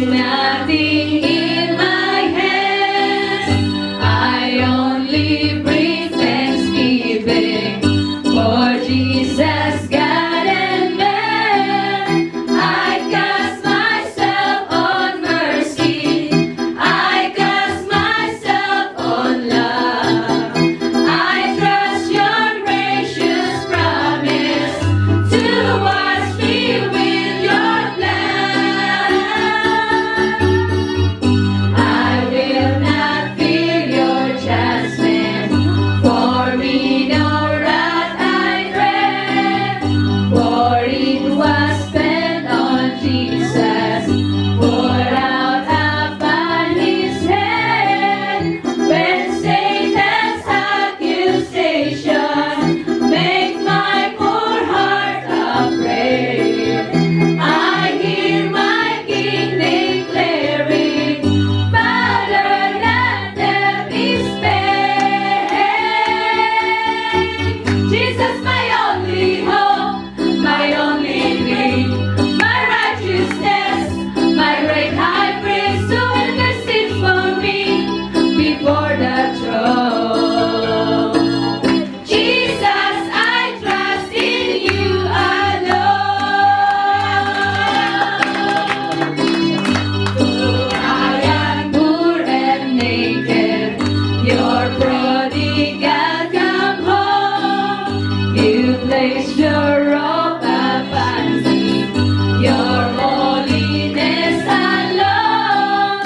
nothing in my hands. I only bring thanksgiving for Jesus, God and man. I cast myself on mercy. I cast myself on love. I trust your gracious promise to wash me with your blood. I will not fear your judgment. For me no wrath I dread. For it was spent on Jesus, poured out upon his head. When Satan's accusation make my poor heart afraid, I hear my King declaring, Father, let death is paid. Jesus, my only hope, my only plea, my righteousness, my great high priest who intercedes for me before the throne. Jesus, I trust in you alone. Though I am poor and naked, your prodigal come home. You place your robe upon me, your holiness alone.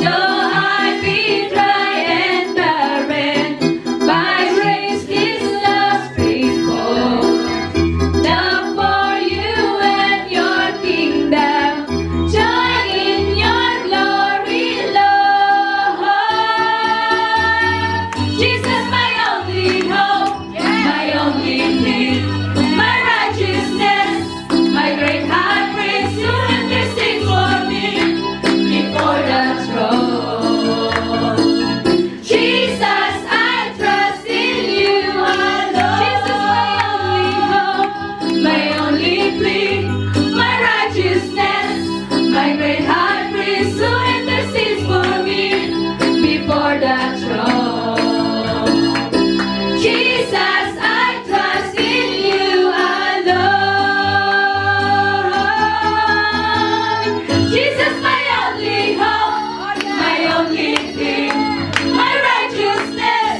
Though I be dry and barren, by grace His love faithful. Love for you and your kingdom, joy in your glory, Lord. Jesus, my only hope, my only plea, my righteousness, my great high priest who intercedes for me before the throne. Jesus, I trust in you alone. Jesus, my only hope, my only plea, my righteousness, my great high priest who intercedes for me before the throne. Jesus, I trust in you alone. Jesus, my only hope, my only plea, my righteousness,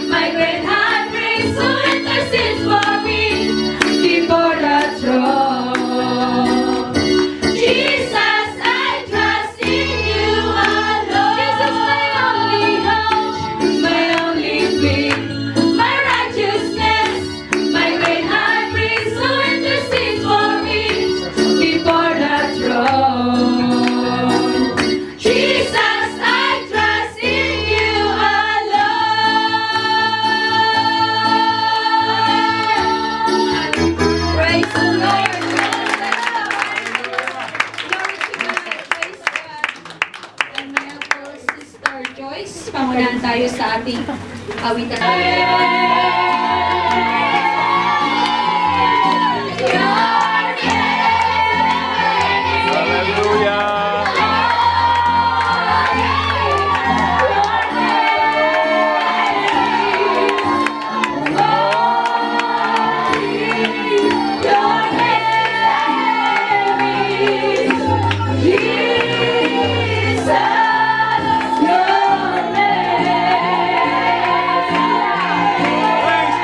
my great high priest who intercedes for me before the throne. Jesus, I trust in you alone. Jesus, my only hope, my only plea, my righteousness, my great high priest who intercedes for me before the throne. Jesus, I trust in you alone. Praise the Lord. And my uncle, Sister Joyce, pamunahan tayo sa ating awitan. Praise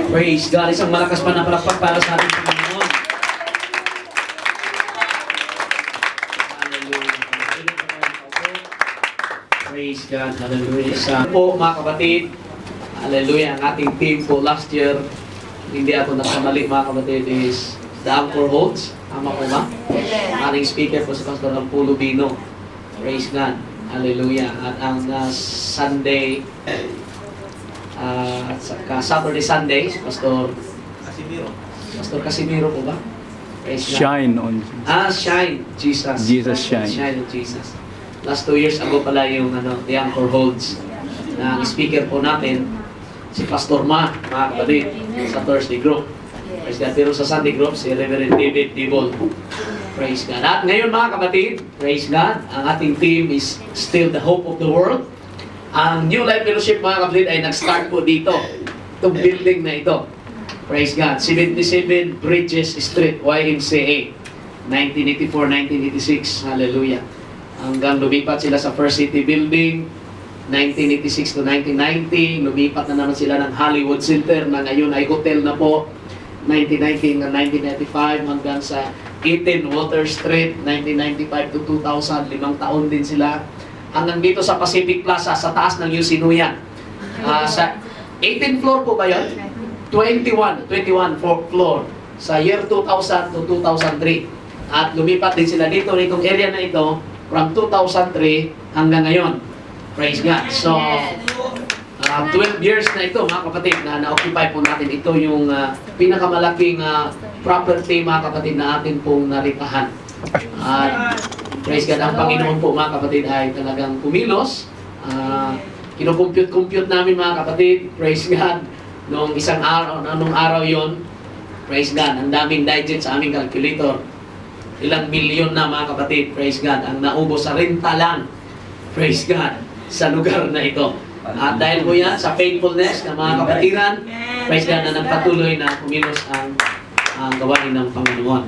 Praise God. Isang malakas pa na palakpak para sa ating Panginoon. Hallelujah. Praise God. Hallelujah. Isa po mga kapatid. Hallelujah. Ang ating team po last year, hindi ako nagkamali mga kapatid, is the Anchor Holds. Tama po ba? Ang ating speaker po si Pastor Ampulo Bino. Praise God. Hallelujah. At ang Sunday, Saturday Sunday, si Pastor Casimiro po ba? Praise God. Shine on Shine. Jesus. Jesus shine. Shine on Jesus. Last 2 years ago pala yung the Anchor Holds. Na ang speaker po natin, si Pastor Ma, mga kapatid, sa Thursday group. Praise God. Pero sa Sunday group, si Reverend David Dibol. Praise God. At ngayon mga kapatid, praise God, ang ating team is still the hope of the world. Ang New Life Fellowship mga kapatid ay nag-start po dito. Itong building na ito. Praise God. 77 Bridges Street, YMCA. 1984-1986. Hallelujah. Hanggang lumipat sila sa First City Building. 1986 to 1990. Lumipat na naman sila ng Hollywood Center na ngayon ay hotel na po. 1990 hanggang 1995 hanggang sa 18 Water Street, 1995 to 2000, 5 taon din sila. Hanggang dito sa Pacific Plaza, sa taas ng Yusinuyan. Sa 18th floor po ba yun? 21 floor. Sa year 2000 to 2003. At lumipat din sila dito, nitong area na ito, from 2003 hanggang ngayon. Praise God. So, 12 years na ito mga kapatid na na-occupy po natin. Ito yung pinakamalaking property mga kapatid na atin pong naritahan. Praise God, ang Panginoon po mga kapatid ay talagang kumilos. Kinukumpute namin mga kapatid, praise God, nung isang araw, nung araw yon, praise God, ang daming digit sa aming calculator. Ilang milyon na mga kapatid, praise God, ang naubos sa renta lang, praise God, sa lugar na ito. At dahil po yan sa faithfulness ng mga kapatiran, praise God na nagpatuloy na kumilos ang gawain ng Panginoon.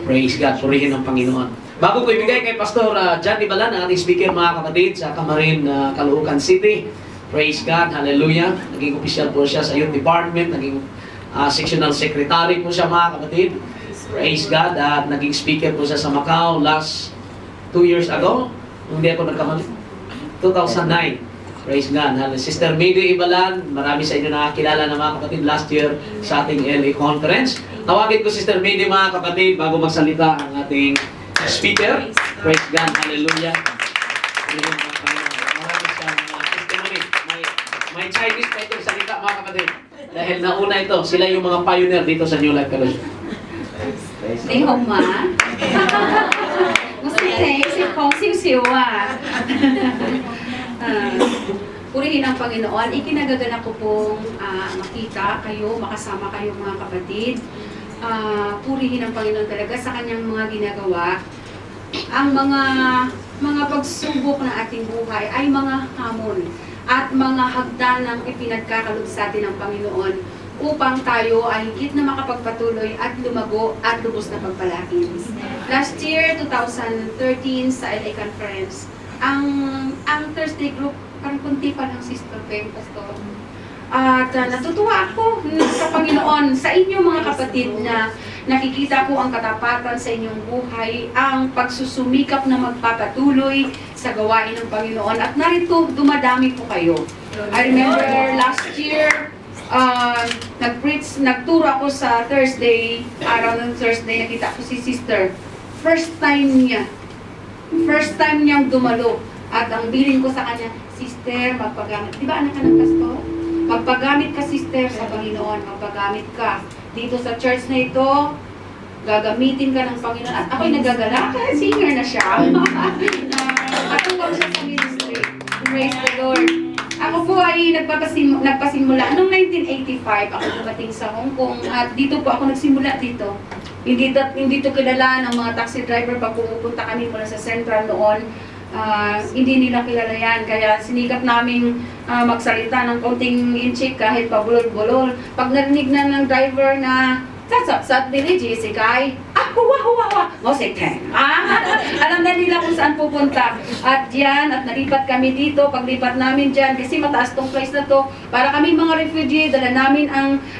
Praise God, purihin ng Panginoon. Bago ko ibigay kay Pastor John Ibalan, ang ating speaker mga kapatid sa Camarin, Caloocan City. Praise God, hallelujah. Naging official po siya sa youth department, naging sectional secretary po siya mga kapatid. Praise God, at naging speaker po siya sa Macau last 2 years ago. Hindi ako nagkamali. 2009. Praise God. Sister Midi Ibalan, marami sa inyo nakakilala na mga kapatid last year sa ating LA conference. Tawagin ko Sister Midi mga kapatid bago magsalita ang ating speaker. Praise God. Hallelujah. Marami siyang testimony. May Chinese pa itong salita mga kapatid. Dahil nauna ito, sila yung mga pioneer dito sa New Life Fellowship. Ni Hong Ma. Gusto niya si Kong Siw purihin ang Panginoon. Ikinagagalak ko pong makita kayo, makasama kayo mga kapatid. Purihin ang Panginoon talaga sa kanyang mga ginagawa. Ang mga pagsubok ng ating buhay ay mga hamon at mga hagdan ng ipinagkakalog sa atin ng Panginoon upang tayo ay higit na makapagpatuloy at lumago at lubos na pagpalaki. Last year, 2013, sa LA Conference, ang Thursday group, parang kunti pa ng Sister Pem, Pastor. At natutuwa ako sa Panginoon, sa inyo mga kapatid na nakikita ko ang katapatan sa inyong buhay, ang pagsusumikap na magpapatuloy sa gawain ng Panginoon. At narito, dumadami po kayo. I remember last year, nagturo ako sa Thursday, araw ng Thursday, nakita ko si Sister. First time niyang dumalo. At ang bilin ko sa kanya, Sister, magpagamit. Di ba anak ka ng pastor? Magpagamit ka, Sister, sa Panginoon. Magpagamit ka. Dito sa church na ito, gagamitin ka ng Panginoon. At ako'y nagagala. Singer na siya. Matuwag siya sa ministry. Praise the Lord. Ako po ay nagpasimula. Noong 1985, ako dumating sa Hong Kong. At dito po ako nagsimula dito. Hindi to kilala ng mga taxi driver pag pumupunta kami mula sa Central noon. Hindi nila kilala yan. Kaya sinikap naming magsalita ng konting inchik kahit pabulol-bulol. Pag narinig na ng driver na Sa village, si Kai, huwa, mo si Teng. Alam na nila kung saan pupunta. At yan, at nalipat kami dito, paglipat namin dyan, kasi mataas tong place na to. Para kami mga refugee, dala namin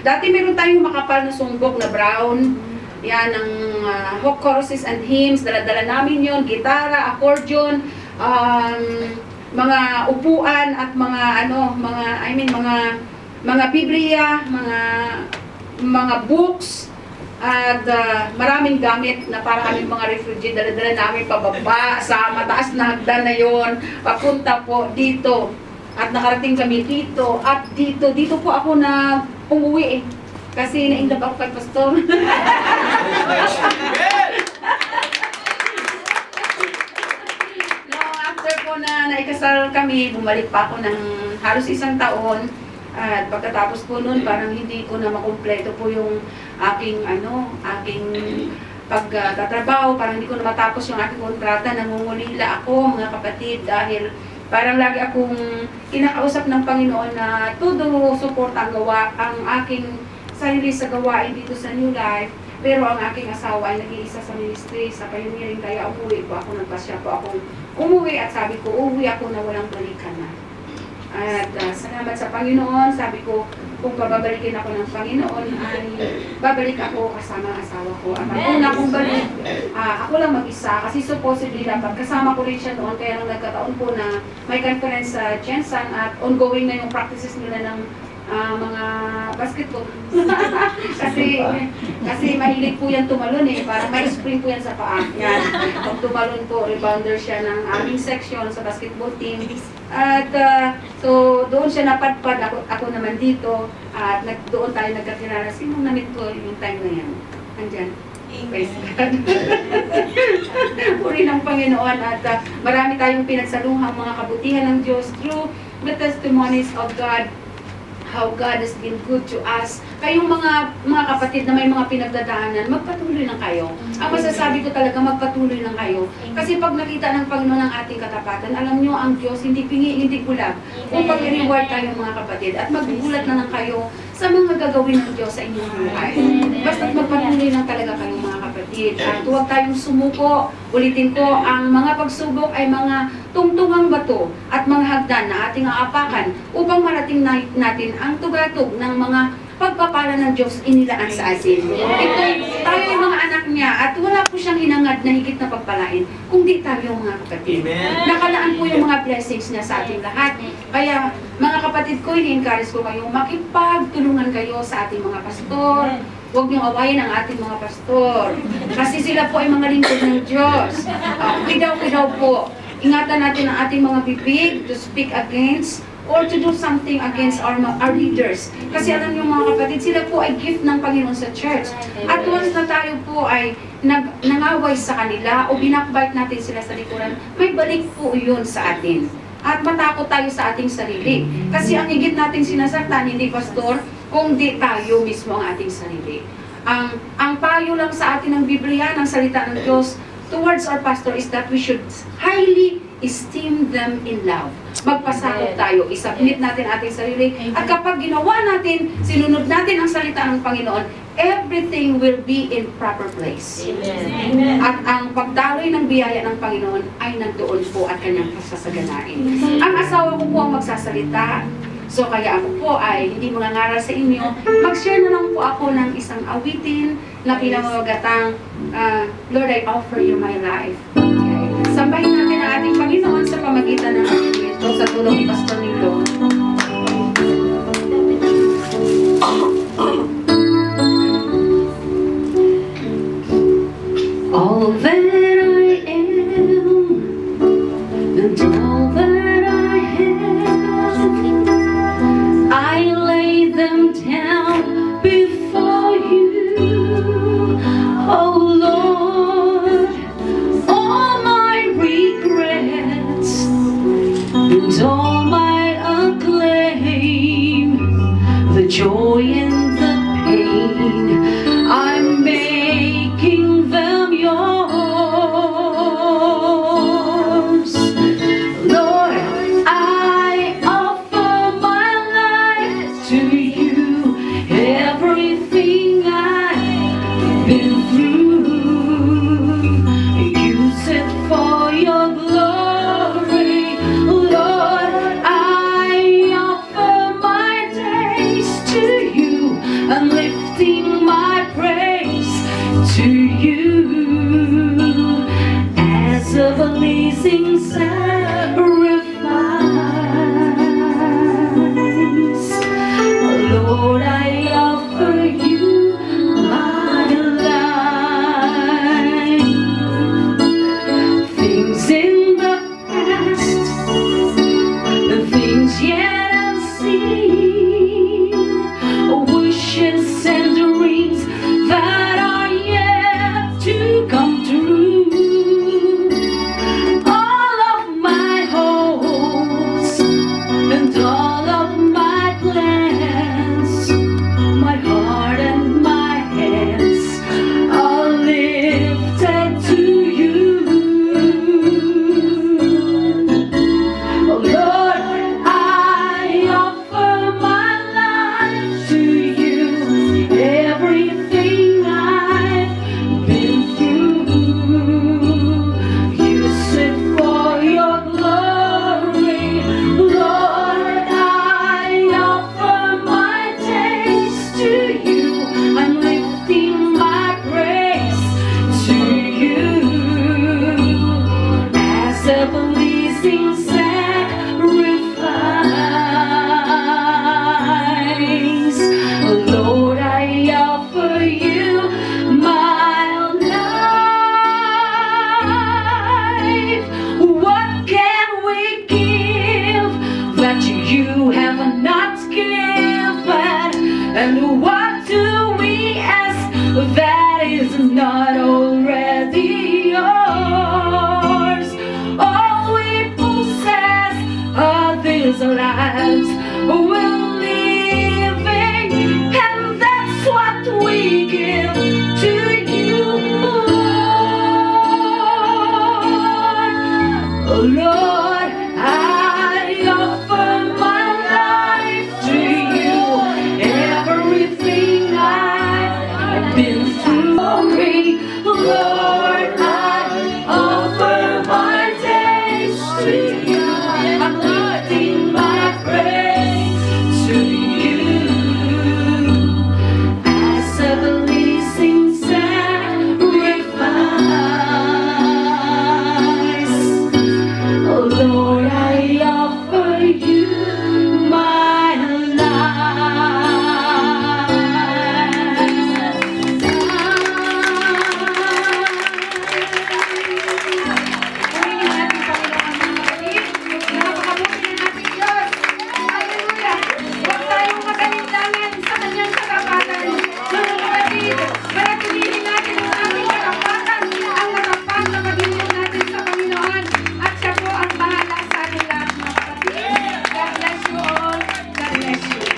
dati meron tayong makapal na sunggok na brown. Yan, ang hook choruses and hymns, dala-dala namin yon, gitara, accordion, mga upuan at mga Biblia, mga books, at maraming gamit na para kami mga refugee, dala-dala namin pababa sa mataas na hagdan na yon, papunta po dito. At nakarating kami dito, at dito po ako na umuwi kasi na-inlove ako kay Pastor. No, after po na naikasal kami, bumalik pa ako ng halos 1 taon. At pagkatapos po nun, parang hindi ko na makumpleto po yung aking pagtatrabaho, parang hindi ko na matapos yung aking kontrata, nangungulila ako mga kapatid dahil parang lagi akong kinakausap ng Panginoon na todo support ang aking sarili sa gawain dito sa New Life, pero ang aking asawa ay nag-iisa sa ministry, sa pioneering, kaya umuwi po ako, nagpasya po akong umuwi at sabi ko, uuwi ako na walang balikan na. At salamat sa Panginoon, sabi ko, kung babalikin ako ng Panginoon, ay babalik ako kasama ang asawa ko. At ang una kong balik, ako lang mag-isa, kasi supposedly dapat kasama ko rin siya noon, kaya nung nagkataon po na may conference sa Jensen at ongoing na yung practices nila ng mga basketball. kasi mahilig po yan tumalon parang may spring po yan sa paa. Yan. Pag tumalon po, rebounder siya ng aming section sa basketball team. At so doon siya napadpad, ako naman dito, at doon tayo nagkakilala. Sinong namit ko yung time na yan? Andyan. Praise God. Puri ng Panginoon, at marami tayong pinagsaluhang mga kabutihan ng Diyos through the testimonies of God, how God has been good to us. Kayong mga kapatid na may mga pinagdadaanan, magpatuloy lang kayo. Ang masasabi ko talaga, magpatuloy lang kayo. Kasi pag nakita ng Panginoon ang ating katapatan, alam nyo, ang Diyos hindi pingi, hindi kulag. Upang i-reward tayo mga kapatid, at maggugulat na lang kayo sa mga gagawin ng Diyos sa inyong buhay. Basta't magpatuloy lang talaga kayo mga kapatid. At huwag tayong sumuko. Ulitin ko, ang mga pagsubok ay mga tungtungang bato at mga hagdan na ating aapakan upang marating natin ang tugatog ng mga pagpapala ng Diyos inilaan sa atin. Ito, tayo ay mga anak niya at wala po siyang hinangad na higit na pagpalain kung di tayo mga kapatid. Nakalaan po yung mga blessings niya sa ating lahat. Kaya mga kapatid ko, ini-encourage ko kayo, makipagtulungan kayo sa ating mga pastor. Huwag niyong awayin ang ating mga pastor. Kasi sila po ay mga lingkod ng Diyos. Kidaw-kidaw po. Ingatan natin ang ating mga bibig to speak against or to do something against our leaders. Kasi alam niyo mga kapatid, sila po ay gift ng Panginoon sa church. At once na tayo po ay nangaway sa kanila o binakbite natin sila sa likuran, may balik po yun sa atin. At matakot tayo sa ating sarili. Kasi ang higit nating sinasaktan, hindi pastor, kung di tayo mismo ang ating sarili. Ang payo lang sa atin ng Biblia, ng salita ng Diyos, towards our pastor is that we should highly esteem them in love. Magpasakop tayo, isubmit natin ating sarili, at kapag ginawa natin, sinunod natin ang salita ng Panginoon, everything will be in proper place. Amen. At ang pagdaloy ng biyaya ng Panginoon ay nandoon po at kanyang pasasaganain. Ang asawa ko po ang magsasalita, so kaya ako po ay hindi mangangaral sa inyo. Mag-share na lang po ako ng isang awitin na pinamamagatang Lord, I offer you my life. Sambahin natin ang ating Panginoon sa pamagitan ng ating ito sa tulong ni Pastor Nilo. All that I am and all that I have, I lay them down before you, oh Lord. All my regrets and all my acclaim, the joy and the pain, I'm making them yours. Lord, I offer my life to you, everything I been through. Use it for your glory, Lord. I offer my days to you. I'm lifting my praise to you as a blazing sacrifice. Lord, I offer you my life. Things in the past, the things yet unseen, wishes and dreams that are yet to come true. All of my hopes and all of my plans, my heart and my hands are lifted to you. Oh Lord, I offer my life to you. Everything I've been through, use it for your glory, Lord. I offer my days to you. I'm lifting my praise to you as a pleasing sacrifice. Lord, I offer you my life. What can we give that you have not given? And what do we ask that is not already yours? All we possess are these lives we're living, and that's what we give to you, Lord. I offer my life to you. Everything I've been through, Lord, I offer my days to you. I'm lifting my praise to you as a blazing sacrifice. Oh Lord, I offer you my At siya po ang bahala sa ating lahat, mga kapatid. God bless you all. God bless you.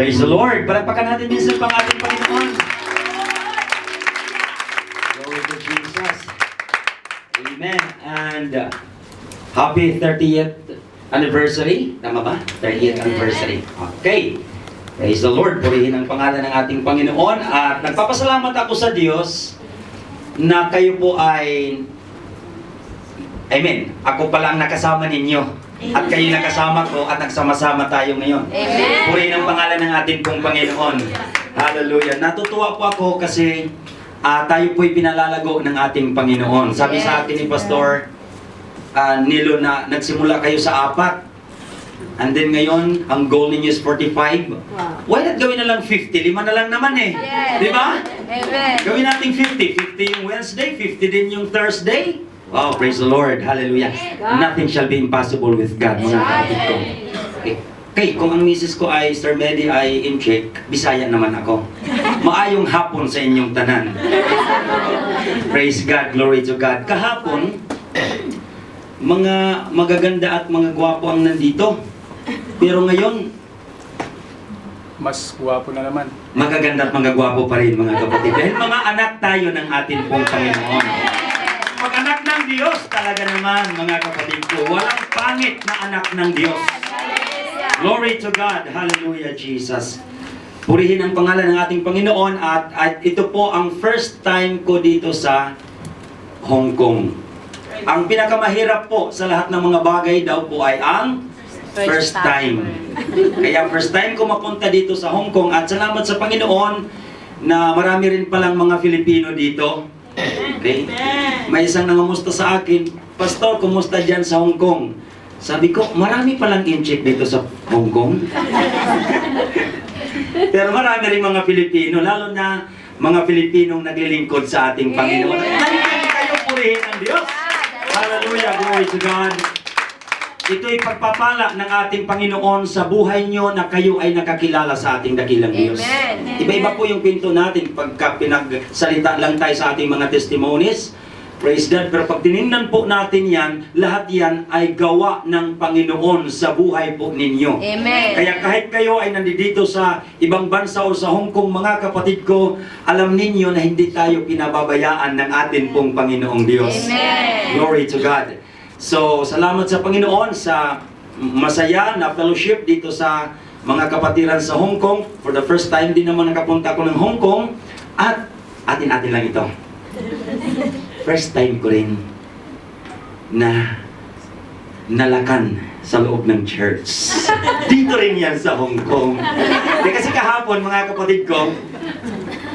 Praise the Lord! Palakpakan natin minsan pang ating Panginoon. Glory to Jesus. Amen. And happy 30th anniversary. Tama ba? 30th anniversary. Okay. Praise the Lord. Purihin ang pangalan ng ating Panginoon. At nagpapasalamat ako sa Diyos na kayo po ay, Amen. Ako pala ang nakasama ninyo. At kayo nakasama ko at nagsama-sama tayo ngayon. Amen. Purihin ang pangalan ng ating pong Panginoon. Hallelujah. Natutuwa po ako kasi tayo po'y pinalalago ng ating Panginoon. Sabi sa akin ni Pastor Nilo na nagsimula kayo sa 4. And then ngayon, ang goal ninyo is 45. Why not gawin na lang 50? 5 na lang naman eh. Yes. Di ba? Amen. Gawin natin 50. 50 yung Wednesday, 50 din yung Thursday. Wow, praise the Lord. Hallelujah. Nothing shall be impossible with God, mga kapatid ko. Okay, kung ang misis ko ay Sir Medi ay in check, Bisaya naman ako. Maayong hapon sa inyong tanan. Praise God, glory to God. Kahapon, mga magaganda at mga gwapo ang nandito. Pero ngayon, Mas guwapo na naman. magaganda at mga gwapo pa rin mga kapatid. Dahil mga anak tayo ng ating pong Panginoon. Mag-anak ng Diyos talaga naman mga kapatid ko. Walang pangit na anak ng Diyos. Glory to God. Hallelujah, Jesus. Purihin ang pangalan ng ating Panginoon at ito po ang first time ko dito sa Hong Kong. Ang pinakamahirap po sa lahat ng mga bagay daw po ay ang first time. Kaya first time ko mapunta dito sa Hong Kong at salamat sa Panginoon na marami rin palang mga Filipino dito. Okay? May isang nangamusta sa akin, Pastor, kumusta dyan sa Hong Kong? Sabi ko, marami palang incheck dito sa Hong Kong. Pero marami rin mga Pilipino, lalo na mga Pilipinong naglilingkod sa ating Panginoon. Hindi kayo purihin ang Diyos. Hallelujah, glory to God. Ito'y pagpapala ng ating Panginoon sa buhay nyo na kayo ay nakakilala sa ating dakilang Diyos. Iba-iba po yung pinto natin pagka pinagsalita lang tayo sa ating mga testimonies. Praise God. Pero pag tinignan po natin yan, lahat yan ay gawa ng Panginoon sa buhay po ninyo. Amen. Kaya kahit kayo ay nandito sa ibang bansa o sa Hong Kong, mga kapatid ko, alam ninyo na hindi tayo pinababayaan ng atin pong Panginoong Diyos. Amen. Glory to God. So, salamat sa Panginoon sa masaya na fellowship dito sa mga kapatiran sa Hong Kong. For the first time din naman nakapunta ako ng Hong Kong. At atin-atin lang ito. First time ko rin na nalakan sa loob ng church. Dito rin yan sa Hong Kong. Kasi kahapon, mga kapatid ko,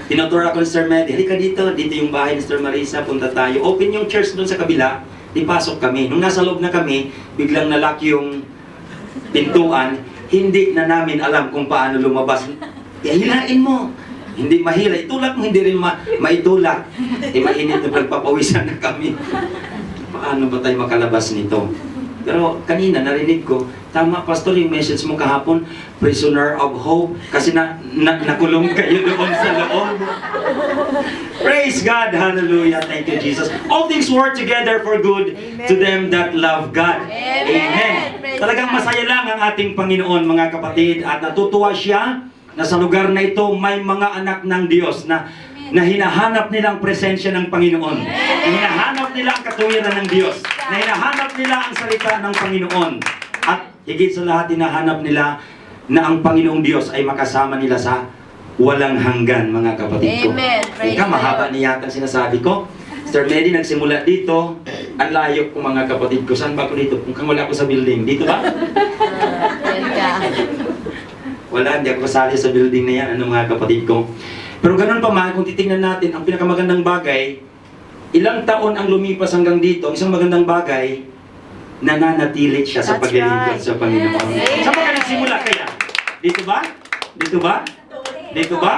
tinutur ako ni Sir Medi, halika dito, dito yung bahay ni Sir Marisa, punta tayo. Open yung church doon sa kabila, di pasok kami. Nung nasa loob na kami, biglang nalock yung pintuan, hindi na namin alam kung paano lumabas. Hilain mo. Hindi mahila. Itulak mo, hindi rin maitulak. Mainit na pagpapawisan na kami. Paano ba tayo makalabas nito? Pero kanina narinig ko, tama Pastor yung message mo kahapon, prisoner of hope, kasi nakulong kayo doon sa loob. Praise God, hallelujah, thank you Jesus. All things work together for good to them that love God. Amen. Talagang masaya lang ang ating Panginoon mga kapatid at natutuwa siya na sa lugar na ito may mga anak ng Diyos na hinahanap nilang presensya ng Panginoon. Na hinahanap nila ang katuwiran ng Diyos. Na hinahanap nila ang salita ng Panginoon. At higit sa lahat, hinahanap nila na ang Panginoong Diyos ay makasama nila sa walang hanggan, mga kapatid ko. Amen. Praise Ika, the mahaba niya yata ang sinasabi ko. Sir Medi, nagsimula dito. Ang layo ko, mga kapatid ko. Saan ba ako dito? Kung wala ako sa building. Dito ba? Yan ka. Wala, hindi ako kasali sa building na yan, ano mga kapatid ko. Pero ganun pa man, kung titingnan natin, ang pinakamagandang bagay, ilang taon ang lumipas hanggang dito, isang magandang bagay, nananatili siya sa That's paglilingkod right. sa Panginoon. Yes. Saan ba ka nagsimula kaya? Dito ba? Dito ba? Dito ba?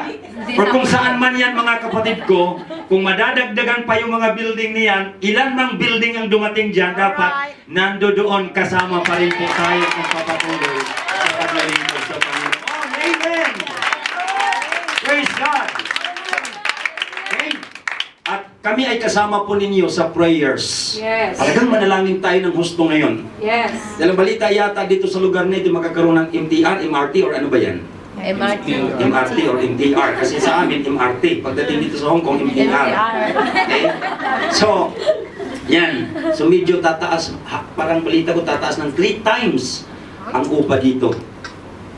Or kung saan man yan mga kapatid ko, kung madadagdagan pa yung mga building niyan, ilan mang building ang dumating dyan, dapat nandoon kasama pa rin po tayo kung papatuloy sa paglilingkod sa Panginoon. Amen! Praise God! Okay? At kami ay kasama po ninyo sa prayers. Yes. Talagang manalangin tayo ng husto ngayon. Yes. Dahil balita yata dito sa lugar na ito magkakaroon ng MTR, MRT, or ano ba yan? MRT. MRT or MTR. Kasi sa amin, MRT. Pagdating dito sa Hong Kong, MTR. Okay? So, yan. So medyo tataas, parang balita ko tataas ng 3 times ang upa dito.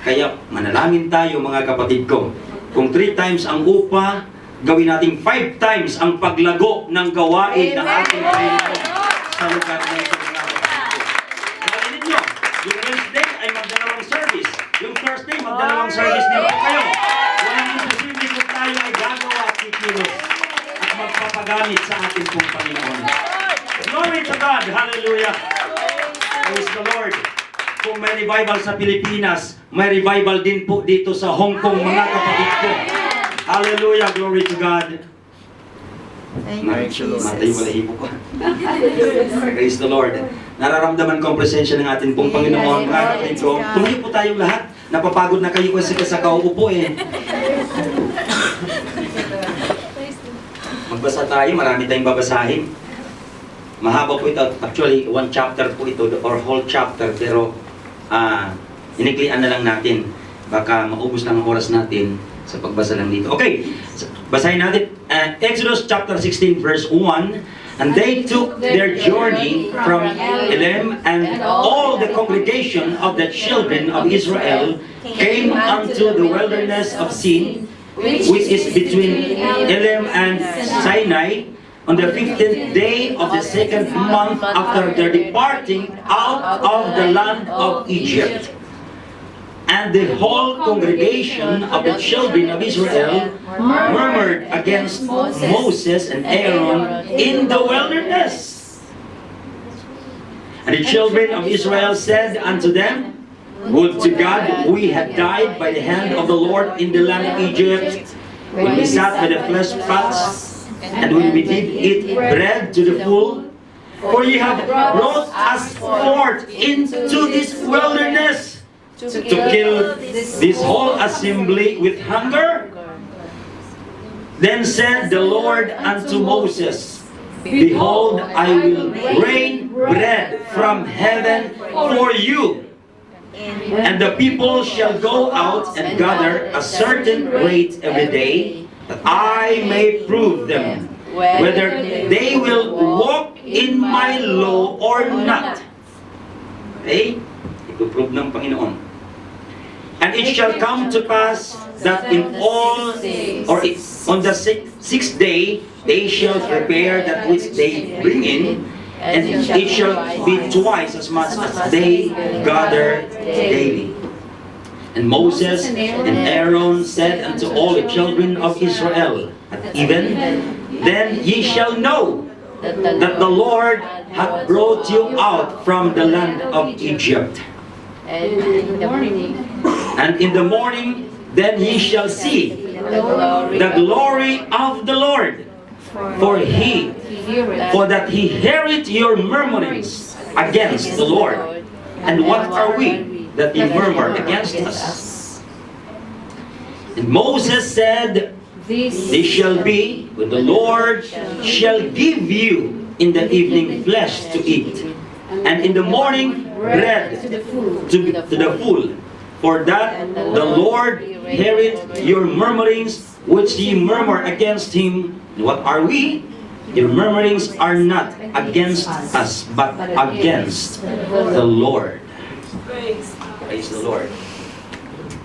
Kaya manalangin tayo mga kapatid ko. Kung 3 times ang upa, gawin natin 5 times ang paglago ng gawain ng ating Panginoon sa lugar na ito mga kapatid ko. Narinig nyo, yung Wednesday ay magdalawang service. Yung Thursday, magdalawang service din po kayo. Walang imposible kung tayo ay gagawa at kikilos at magpapagamit sa ating pong Panginoon. Glory to God! Hallelujah! Praise the Lord! Kung may revival sa Pilipinas, may revival din po dito sa Hong Kong, mga kapatid ko. Hallelujah! Glory to God! Thank you, Matay Jesus. wala hipo ko. Praise the Lord. Nararamdaman ko ang presensya ng ating pong Panginoon. Mga kapatid ko, tumayo po tayong lahat. Napapagod na kayo kasi sa kauupo eh. Magbasa tayo, marami tayong babasahin. Mahaba po ito. Actually, one chapter po ito or whole chapter. Pero iniklian na lang natin. Baka maubos lang ang oras natin sa pagbasa lang dito. Okay, basahin natin. Exodus chapter 16 verse 1. And they took their journey from Elim, and all the congregation of the children of Israel came unto the wilderness of Sin, which is between Elim and Sinai, on the 15th day of the second month after their departing out of the land of Egypt. And the whole congregation of the children of Israel murmured against Moses and Aaron in the wilderness. And the children of Israel said unto them, Would to God we had died by the hand of the Lord in the land of Egypt, when we sat by the flesh pots, and when we did eat bread to the full. For ye have brought us forth into this wilderness, to kill this whole assembly with hunger? Then said the Lord unto Moses, Behold, I will rain bread from heaven for you, and the people shall go out and gather a certain rate every day, that I may prove them whether they will walk in my law or not. Okay? Ipuprove ng Panginoon. And it shall come to pass that in all, or on the sixth day, they shall prepare that which they bring in, and it shall be twice as much as they gather daily. And Moses and Aaron said unto all the children of Israel, Even then ye shall know that the Lord hath brought you out from the land of Egypt. And in the morning, then ye shall see the glory of the Lord, for that he heareth your murmurings against the Lord. And what are we that ye murmur against us? And Moses said, This shall be when the Lord shall give you in the evening flesh to eat, and in the morning bread to the full. For that the Lord heareth your murmurings, which ye murmur against him. And what are we? Your murmurings are not against us, but against the Lord. Praise the Lord.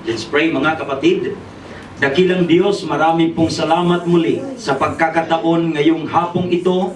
Let's pray, mga kapatid. Dakilang Diyos, marami pong salamat muli sa pagkakataon ngayong hapong ito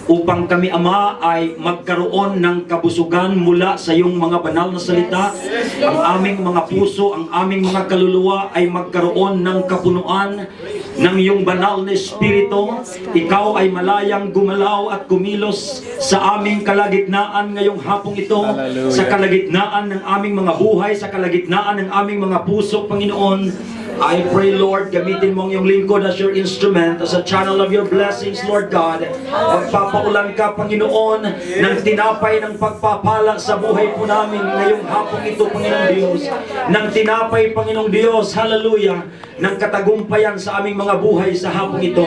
upang kami, Ama, ay magkaroon ng kabusugan mula sa iyong mga banal na salita. Ang aming mga puso, ang aming mga kaluluwa ay magkaroon ng kapunuan ng iyong banal na Espiritu. Ikaw ay malayang gumalaw at kumilos sa aming kalagitnaan ngayong hapong ito. Hallelujah. Sa kalagitnaan ng aming mga buhay, sa kalagitnaan ng aming mga puso, Panginoon. I pray, Lord, gamitin mo ang iyong lingkod as your instrument, as a channel of your blessings, Lord God. Magpapaulan ka, Panginoon, ng tinapay ng pagpapala sa buhay po namin ngayong hapong ito, Panginoong Diyos. Ng tinapay, Panginoong Diyos, hallelujah, ng katagumpayan sa aming mga buhay sa hapong ito.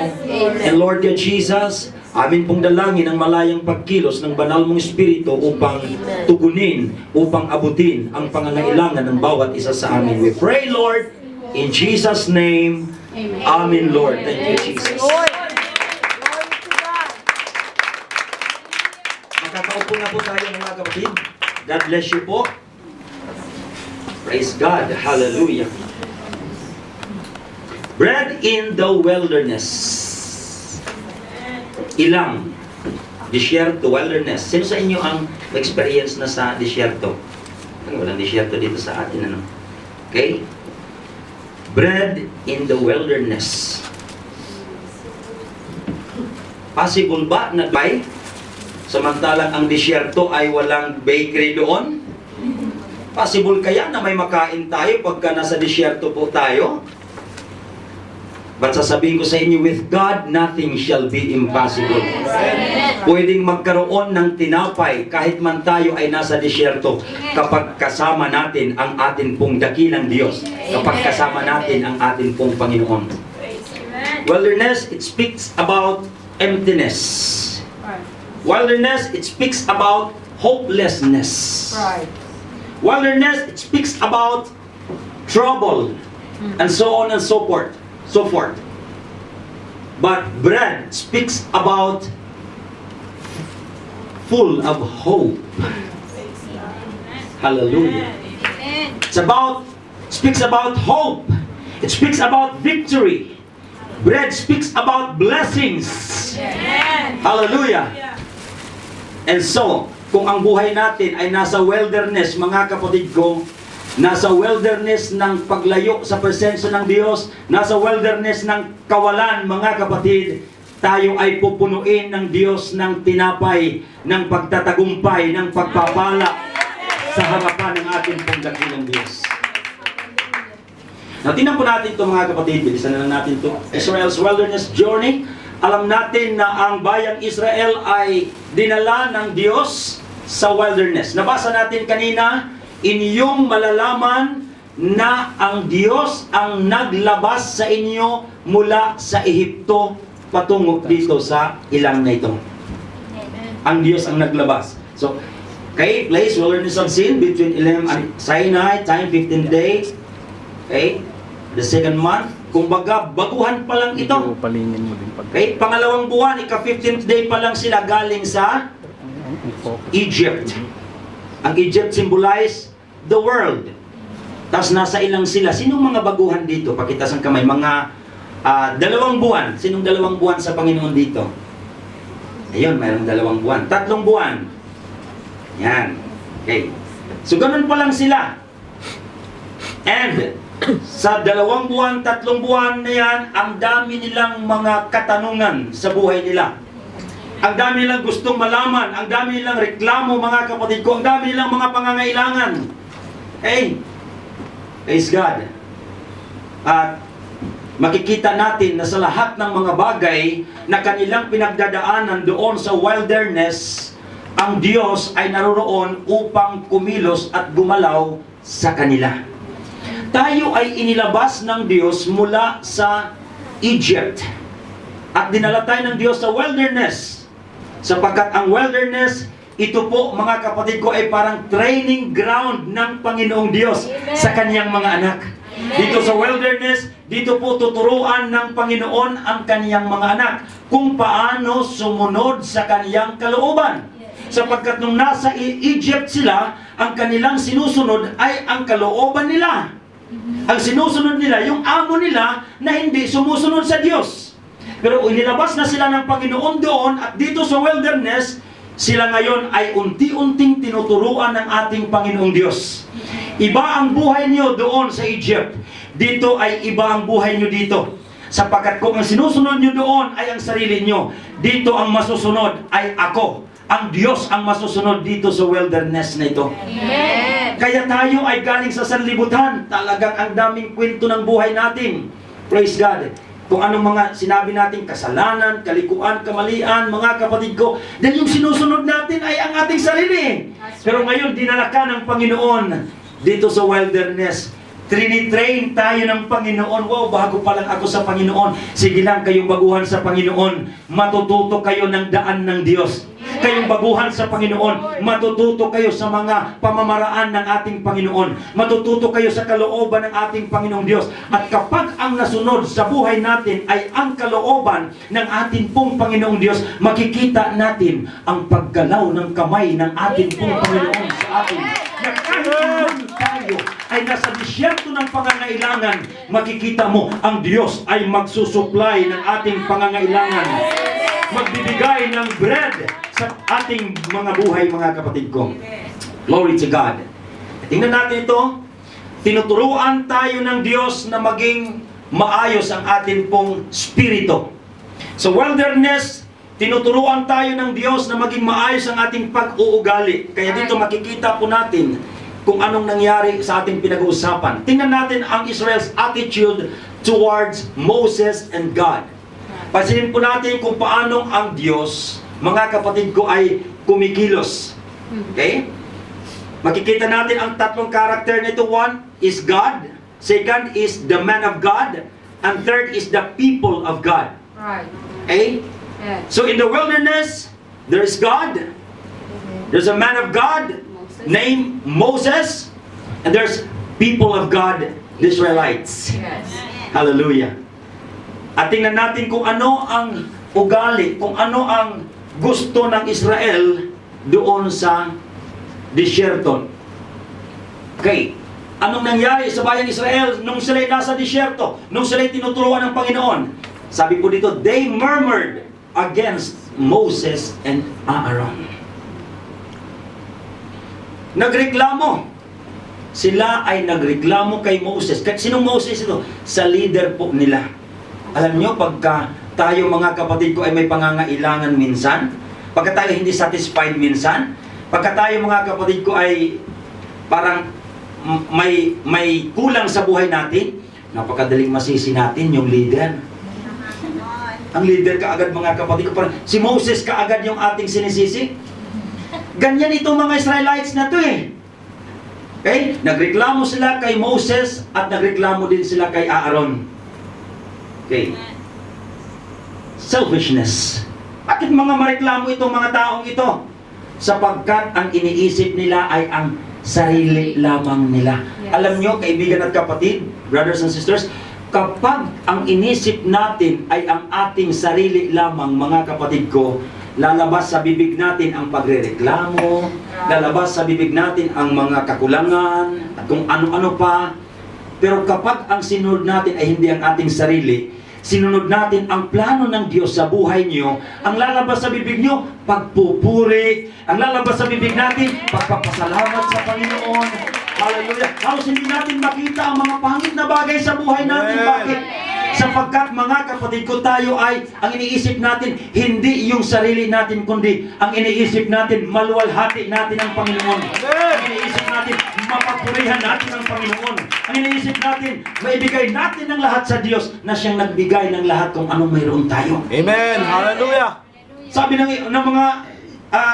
And Lord God Jesus, amin pong dalangin ang malayang pagkilos ng banal mong Espiritu upang tugunin, upang abutin ang pangangailangan ng bawat isa sa amin. We pray, Lord, in Jesus' name, Amen, Lord. Thank you, Jesus. Makakaupo na po tayo, mga kapatid. God bless you po. Praise God. Hallelujah. Bread in the wilderness. Ilang? Disyerto, wilderness. Sino sa inyo ang experience na sa disyerto? Walang disyerto dito sa atin, ano? Okay? Bread in the wilderness. Possible ba na bay? Samantalang ang disyerto ay walang bakery doon? Possible kaya na may makain tayo pagka nasa disyerto po tayo? But sasabihin ko sa inyo, with God, nothing shall be impossible. Pwedeng magkaroon ng tinapay kahit man tayo ay nasa disyerto kapag kasama natin ang atin pong dakilang Diyos. Kapag kasama natin ang atin pong Panginoon. Wilderness, it speaks about emptiness. Wilderness, it speaks about hopelessness. Right. Wilderness, it speaks about trouble, and so on and so forth. So forth. But bread speaks about full of hope. Hallelujah. Speaks about hope. It speaks about victory. Bread speaks about blessings. Hallelujah. And so, kung ang buhay natin ay nasa wilderness, mga kapatid ko, nasa wilderness ng paglayo sa presensya ng Diyos, nasa wilderness ng kawalan, mga kapatid, tayo ay pupunuin ng Diyos ng tinapay, ng pagtatagumpay, ng pagpapala sa harapan ng ating pong dakilang Diyos. Now, tingnan po natin ito, mga kapatid. Bilisan na lang natin ito. Israel's wilderness journey. Alam natin na ang bayang Israel ay dinala ng Diyos sa wilderness. Nabasa natin kanina, inyong malalaman na ang Diyos ang naglabas sa inyo mula sa Ehipto patungo dito sa ilang na ito. Ang Diyos ang naglabas. So, okay, place wilderness of sin between Elim and Sinai, time 15 days. Okay, the second month. Kumbaga, baguhan pa lang ito. Medyo palingin mo din pag... Okay, pangalawang buwan, ika-15th day pa lang sila galing sa Egypt. Ang Egypt symbolize the world. Tapos nasa ilang sila. Sinong mga baguhan dito? Pakitas ang kamay. Mga 2 buwan. Sinong 2 buwan sa Panginoon dito? Ayun, mayroong 2 buwan. 3 buwan. Yan. Okay. So, ganun pa lang sila. And, sa 2 buwan, 3 buwan na yan, ang dami nilang mga katanungan sa buhay nila. Ang dami nilang gustong malaman, ang dami nilang reklamo, mga kapatid ko, ang dami nilang mga pangangailangan. Hey, praise God. At makikita natin na sa lahat ng mga bagay na kanilang pinagdadaanan doon sa wilderness, ang Diyos ay naroroon upang kumilos at gumalaw sa kanila. Tayo ay inilabas ng Diyos mula sa Egypt. At dinala tayo ng Diyos sa wilderness. Sapagkat ang wilderness, ito po mga kapatid ko ay parang training ground ng Panginoong Diyos sa kaniyang mga anak. Dito sa wilderness, dito po tuturuan ng Panginoon ang kaniyang mga anak kung paano sumunod sa kaniyang kalooban. Sapagkat nung nasa Egypt sila, ang kanilang sinusunod ay ang kalooban nila. Ang sinusunod nila, yung amo nila na hindi sumusunod sa Diyos. Pero inilabas na sila ng Panginoon doon at dito sa wilderness, sila ngayon ay unti-unting tinuturuan ng ating Panginoong Diyos. Iba ang buhay niyo doon sa Egypt. Dito ay iba ang buhay niyo dito. Sapagkat kung ang sinusunod niyo doon ay ang sarili niyo, dito ang masusunod ay ako. Ang Diyos ang masusunod dito sa wilderness na ito. Amen. Kaya tayo ay galing sa sanlibutan. Talagang ang daming kwento ng buhay natin. Praise God. Kung anong mga sinabi natin, kasalanan, kalikuan, kamalian, mga kapatid ko, dahil yung sinusunod natin ay ang ating sarili. Pero ngayon, dinala ka ng Panginoon dito sa wilderness. Trinitrain tayo ng Panginoon. Wow, bago pa lang ako sa Panginoon. Sige lang, kayong baguhan sa Panginoon. Matututo kayo ng daan ng Diyos. Kayong baguhan sa Panginoon, matututo kayo sa mga pamamaraan ng ating Panginoon. Matututo kayo sa kalooban ng ating Panginoong Diyos. At kapag ang nasunod sa buhay natin ay ang kalooban ng ating pong Panginoong Diyos, makikita natin ang paggalaw ng kamay ng ating pong Panginoon sa atin. Na kahit tayo ay nasa disyerto ng pangangailangan, makikita mo ang Diyos ay magsusupply ng ating pangangailangan. Magbibigay ng bread sa ating mga buhay, mga kapatid ko. Glory to God. Tingnan natin ito. Tinuturuan tayo ng Diyos na maging maayos ang ating pong spirito. Sa wilderness, tinuturuan tayo ng Diyos na maging maayos ang ating pag-uugali. Kaya dito makikita po natin kung anong nangyari sa ating pinag-uusapan. Tingnan natin ang Israel's attitude towards Moses and God. Pansinin po natin kung paano ang Diyos, mga kapatid ko, ay kumikilos. Okay? Makikita natin ang 3 karakter nito. 1 is God, 2 is the man of God, and 3 is the people of God. Right. Okay? Yeah. So in the wilderness, There's God. There's a man of God named Moses. And there's people of God, the Israelites. Hallelujah. At tingnan natin kung ano ang ugali, kung ano ang gusto ng Israel doon sa disyerto. Okay. Anong nangyari sa bayang Israel nung sila'y nasa disyerto, nung sila'y tinuturuan ng Panginoon? Sabi po dito, they murmured against Moses and Aaron. Nagreklamo. Sila ay nagreklamo kay Moses. Sinong Moses ito? Sa leader po nila. Alam nyo, pagka tayo mga kapatid ko ay may pangangailangan minsan, pagka tayo hindi satisfied minsan, pagka tayo mga kapatid ko ay parang may kulang sa buhay natin, napakadaling masisi natin yung leader. Ang leader kaagad mga kapatid ko, parang si Moses kaagad yung ating sinisisi. Ganyan itong mga Israelites na to eh. Okay? Nagreklamo sila kay Moses at nagreklamo din sila kay Aaron. Okay. Selfishness. Bakit mga mareklamo itong mga taong ito? Sapagkat ang iniisip nila ay ang sarili lamang nila. Yes. Alam nyo, kaibigan at kapatid, brothers and sisters, kapag ang inisip natin ay ang ating sarili lamang, mga kapatid ko, lalabas sa bibig natin ang pagrereklamo, lalabas sa bibig natin ang mga kakulangan, at kung ano-ano pa. Pero kapag ang sinunod natin ay hindi ang ating sarili, sinunod natin ang plano ng Diyos sa buhay niyo, ang lalabas sa bibig niyo, pagpupuri, ang lalabas sa bibig natin, pagpapasalamat sa Panginoon. Hallelujah. Halos hindi natin makita ang mga pangit na bagay sa buhay natin. Bakit? Sapagkat mga kapatid ko, tayo ay, ang iniisip natin, hindi yung sarili natin, kundi ang iniisip natin, maluwalhati natin ang Panginoon. Ang iniisip natin, mapapurihan natin ang Panginoon. Ang iniisip natin, maibigay natin ang lahat sa Diyos na siyang nagbigay ng lahat kung anong mayroon tayo. Amen. Hallelujah. Sabi ng mga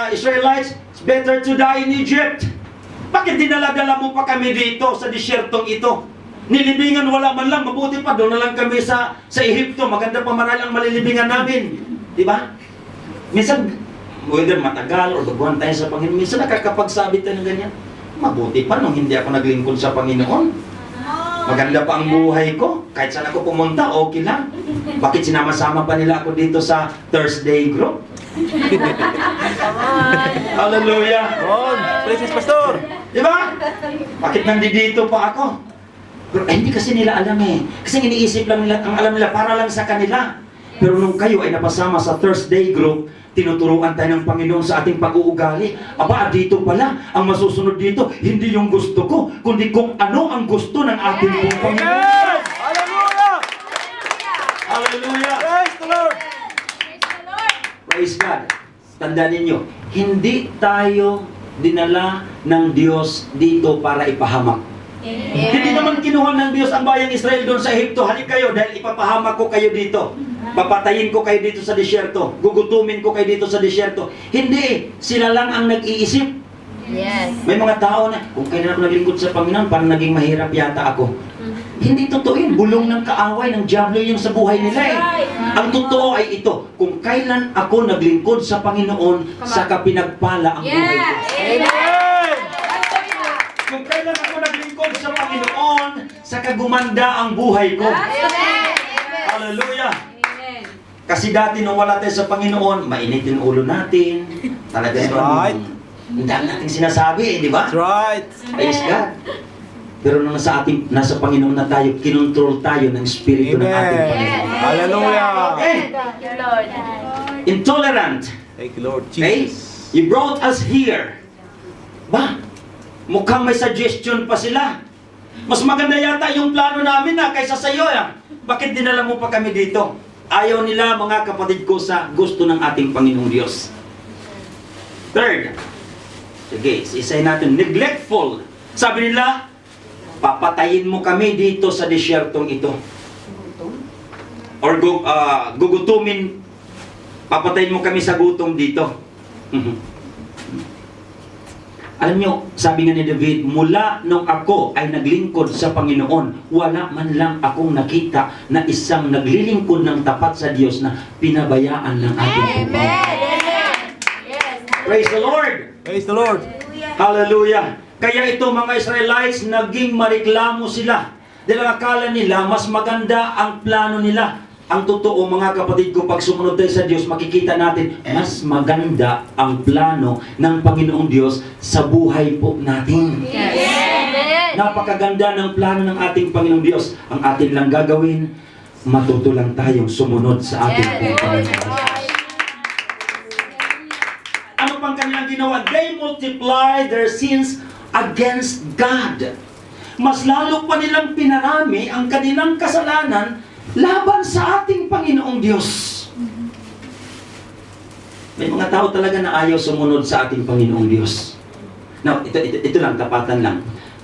Israelites, it's better to die in Egypt. Bakit dinala-dala mo pa kami dito sa disyertong ito? Nilibingan wala man lang, mabuti pa, doon na lang kami sa Ehipto, maganda pa marami ang malilibingan namin. Di ba? Minsan, whether matagal or baguhan tayo sa Panginoon, minsan nakakapagsabi tayo ng ganyan. Mabuti pa nung hindi ako naglingkod sa Panginoon. Maganda pa ang buhay ko, kahit saan ako pumunta, okay lang. Bakit sinama-sama pa nila ako dito sa Thursday group? Hallelujah! On. Precious Pastor. Di ba? Bakit nandito pa ako? Pero hindi kasi nila alam eh. Kasi iniisip lang nila, ang alam nila para lang sa kanila. Pero nung kayo ay napasama sa Thursday group, tinuturuan tayo ng Panginoon sa ating pag-uugali. Aba, dito pala, ang masusunod dito, hindi yung gusto ko, kundi kung ano ang gusto ng ating pong Panginoon. Amen. Hallelujah. Hallelujah! Praise the Lord. Praise God. Tandaan ninyo, hindi tayo dinala ng Diyos dito para ipahamak. Hindi naman kinuha ng Diyos ang bayang Israel doon sa Ehipto. Halik kayo dahil ipapahamak ko kayo dito. Papatayin ko kayo dito sa disyerto. Gugutumin ko kayo dito sa disyerto. Hindi. Sila lang ang nag-iisip. Yes. May mga tao na, kung kailan ako naglingkod sa Panginoon, parang naging mahirap yata ako. Hindi totoo yun. Bulong ng kaaway, ng diablo yung sa buhay nila eh. Ang totoo ay ito. Kung kailan ako naglingkod sa Panginoon, saka pinagpala ang buhay ko. Amen. Kung kailan ako naglingkod sa Panginoon, saka gumanda ang buhay ko. Hallelujah! Kasi dati nung wala tayo sa Panginoon, mainit yung ulo natin. Talaga That's naman. right. Ang dami nating sinasabi eh, di ba? That's right. Praise God. Pero nung nasa Panginoon na tayo, kinontrol tayo ng Espiritu ng ating Amen. Panginoon. Hallelujah. Okay? Lord. Intolerant. Thank you, Lord Okay? Jesus. You brought us here. Ba? Mukhang may suggestion pa sila. Mas maganda yata yung plano namin na kaysa sa iyo. Bakit dinala mo pa kami dito? Ayaw nila mga kapatid ko sa gusto ng ating Panginoong Diyos. Third. Sige, isay natin. Neglectful. Sabi nila, papatayin mo kami dito sa disyertong ito. Or gugutumin, papatayin mo kami sa gutom dito. Alam nyo, sabi nga ni David, mula nung ako ay naglingkod sa Panginoon, wala man lang akong nakita na isang naglilingkod ng tapat sa Diyos na pinabayaan ng ating Panginoon. Praise the Lord! Praise the Lord. Hallelujah! Kaya ito mga Israelites, naging mareklamo sila. Dahil akala nila, mas maganda ang plano nila. Ang totoo mga kapatid ko, pag sumunod tayo sa Diyos, makikita natin, mas maganda ang plano ng Panginoong Diyos sa buhay po natin. Napakaganda ng plano ng ating Panginoong Diyos. Ang atin lang gagawin, matuto lang tayong sumunod sa ating Panginoong Diyos. Ano pang kanilang ginawa? They multiply their sins against God. Mas lalo pa nilang pinarami ang kanilang kasalanan laban sa ating Panginoong Diyos. May mga tao talaga na ayaw sumunod sa ating Panginoong Diyos. Now, ito lang, tapatan lang.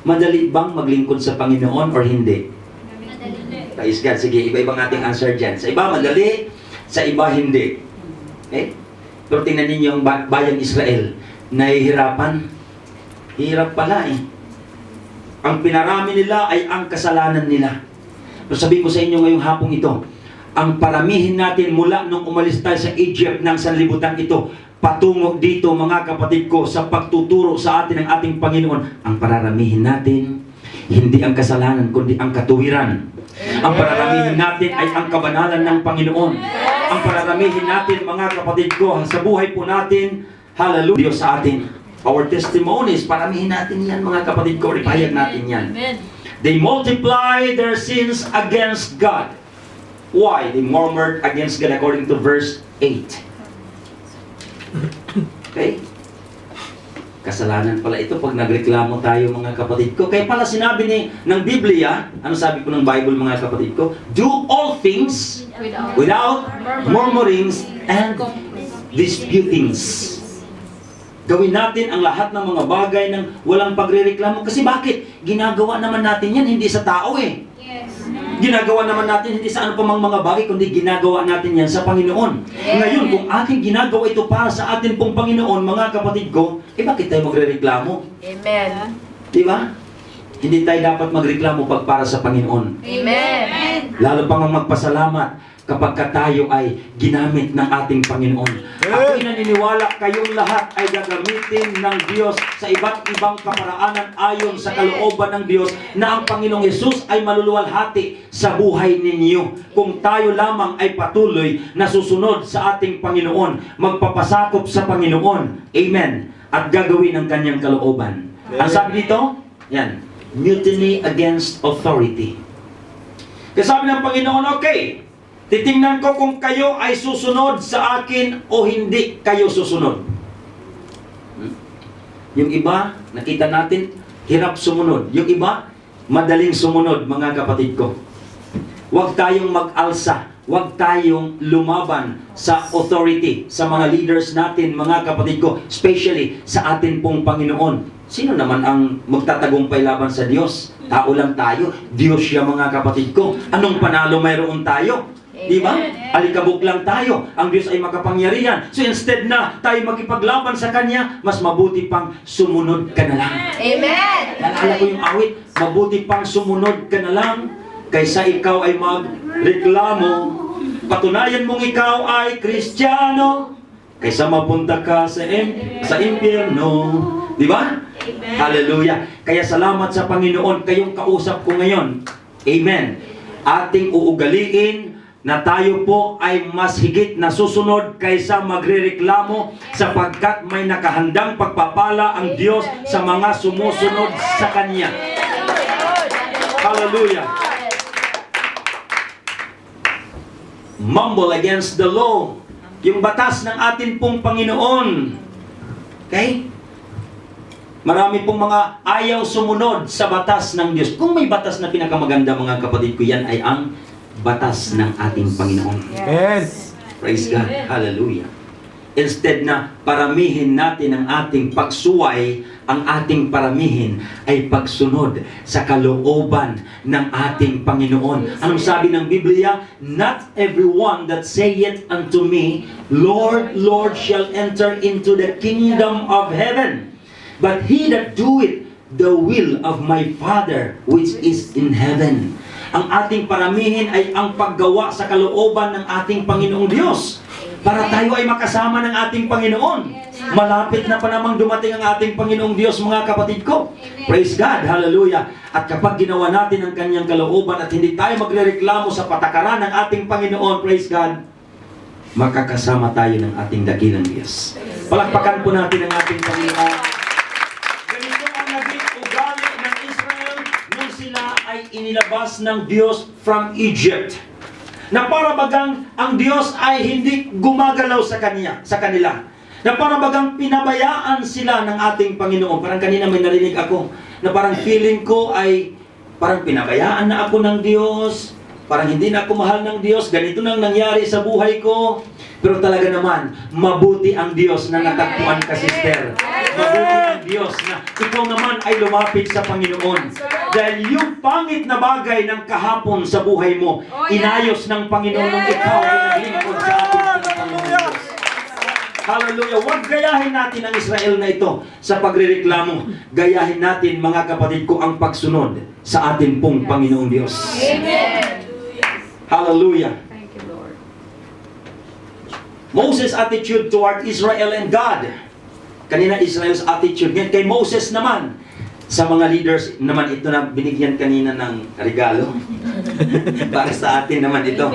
Madali bang maglingkod sa Panginoon or hindi? Praise God. Sige, iba-ibang ating answer dyan. Sa iba, madali. Sa iba, hindi. Okay? Pero tingnan ninyo yung bayang Israel. Nahihirapan. Hirap pala eh. Ang pinarami nila ay ang kasalanan nila. Pero sabihin ko sa inyo ngayong hapong ito, ang paramihin natin mula nung umalis tayo sa Egypt ng sanlibutan ito, patungo dito mga kapatid ko sa pagtuturo sa atin ng ating Panginoon, ang pararamihin natin, hindi ang kasalanan, kundi ang katuwiran. Ang pararamihin natin ay ang kabanalan ng Panginoon. Ang pararamihin natin mga kapatid ko, sa buhay po natin, hallelujah Diyos sa atin. Our testimonies, paramihin natin yan mga kapatid ko, ipahayag natin yan. They multiply their sins against God. Why? They murmured against God according to verse 8. Okay? Kasalanan pala ito pag nagreklamo tayo mga kapatid ko. Kaya pala sinabi ng Biblia, ano sabi ko ng Bible mga kapatid ko? Do all things without murmurings and disputings. Gawin natin ang lahat ng mga bagay ng walang pagrereklamo. Kasi bakit? Ginagawa naman natin yan, hindi sa tao eh. Ginagawa naman natin hindi sa ano pa mang mga bagay, kundi ginagawa natin yan sa Panginoon. Ngayon, kung ating ginagawa ito para sa atin pong Panginoon, mga kapatid ko, bakit tayo magrereklamo? Amen. Di ba? Hindi tayo dapat magreklamo pag para sa Panginoon. Amen. Lalo pang magpasalamat kapag tayo ay ginamit ng ating Panginoon. Ako'y naniniwala kayong lahat ay gagamitin ng Diyos sa iba't ibang kaparaanan ayon sa kalooban ng Diyos na ang Panginoong Hesus ay maluluwalhati sa buhay ninyo. Kung tayo lamang ay patuloy na susunod sa ating Panginoon, magpapasakop sa Panginoon. Amen. At gagawin ang kanyang kalooban. Ang sabi dito, yan, mutiny against authority. Kasi sabi ng Panginoon, okay, titingnan ko kung kayo ay susunod sa akin o hindi kayo susunod. Yung iba, nakita natin, hirap sumunod. Yung iba, madaling sumunod, mga kapatid ko. Huwag tayong mag-alsa. Huwag tayong lumaban sa authority, sa mga leaders natin, mga kapatid ko, especially sa atin pong Panginoon. Sino naman ang magtatagumpay laban sa Diyos? Tao lang tayo. Diyos siya, mga kapatid ko. Anong panalo mayroon tayo? Diba? Alikabok lang tayo. Ang Diyos ay makapangyarihan. So instead na tayo makipaglaban sa Kanya, mas mabuti pang sumunod ka na lang. Amen. Naalala ko yung awit, mabuti pang sumunod ka na lang kaysa ikaw ay magreklamo. Patunayan mong ikaw ay Kristiyano kaysa mapunta ka sa impyerno. Diba? Hallelujah. Kaya salamat sa Panginoon kayong kausap ko ngayon. Amen. Ating uugaliin na tayo po ay mas higit na susunod kaysa magrereklamo sapagkat may nakahandang pagpapala ang Diyos sa mga sumusunod sa Kanya. Hallelujah. Mumble against the law. Yung batas ng atin pong Panginoon. Okay? Marami pong mga ayaw sumunod sa batas ng Diyos. Kung may batas na pinakamaganda mga kapatid ko, yan ay ang batas ng ating Panginoon. Yes. Praise God. Hallelujah. Instead na paramihin natin ang ating pagsuway, ang ating paramihin ay pagsunod sa kalooban ng ating Panginoon. Anong sabi ng Biblia? Not everyone that saith unto me, Lord, Lord, shall enter into the kingdom of heaven, but he that doeth the will of my Father which is in heaven. Ang ating paramihin ay ang paggawa sa kalooban ng ating Panginoong Diyos para tayo ay makasama ng ating Panginoon. Malapit na pa namang dumating ang ating Panginoong Diyos, mga kapatid ko. Amen. Praise God, hallelujah. At kapag ginawa natin ang kanyang kalooban at hindi tayo magrereklamo sa patakaran ng ating Panginoon, praise God, makakasama tayo ng ating dakilang Diyos. Palakpakan po natin ang ating Panginoon. Ganito ang naging ugali ng Israel nung sila ay inilabas ng Diyos from Egypt. Na para bagang ang Diyos ay hindi gumagalaw sa kanila. Na para bagang pinabayaan sila ng ating Panginoon. Parang kanina may narinig ako na parang feeling ko ay parang pinabayaan na ako ng Diyos. Parang hindi na ako mahal ng Diyos. Ganito nang nangyari sa buhay ko. Pero talaga naman, mabuti ang Diyos na natagpuan ka, sister. Mabuti ang Diyos na ikaw naman ay lumapit sa Panginoon. Dahil yung pangit na bagay ng kahapon sa buhay mo, inayos ng Panginoon nung ikaw ay naglingkod sa ating Panginoon Diyos. Hallelujah. Huwag gayahin natin ang Israel na ito sa pagrereklamo. Gayahin natin, mga kapatid ko, ang pagsunod sa atin pong Panginoong Diyos. Amen. Hallelujah. Thank you, Lord. Moses' attitude toward Israel and God. Kanina Israel's attitude. Ngayon kay Moses naman, sa mga leaders naman ito na binigyan kanina ng regalo. Para sa atin naman ito.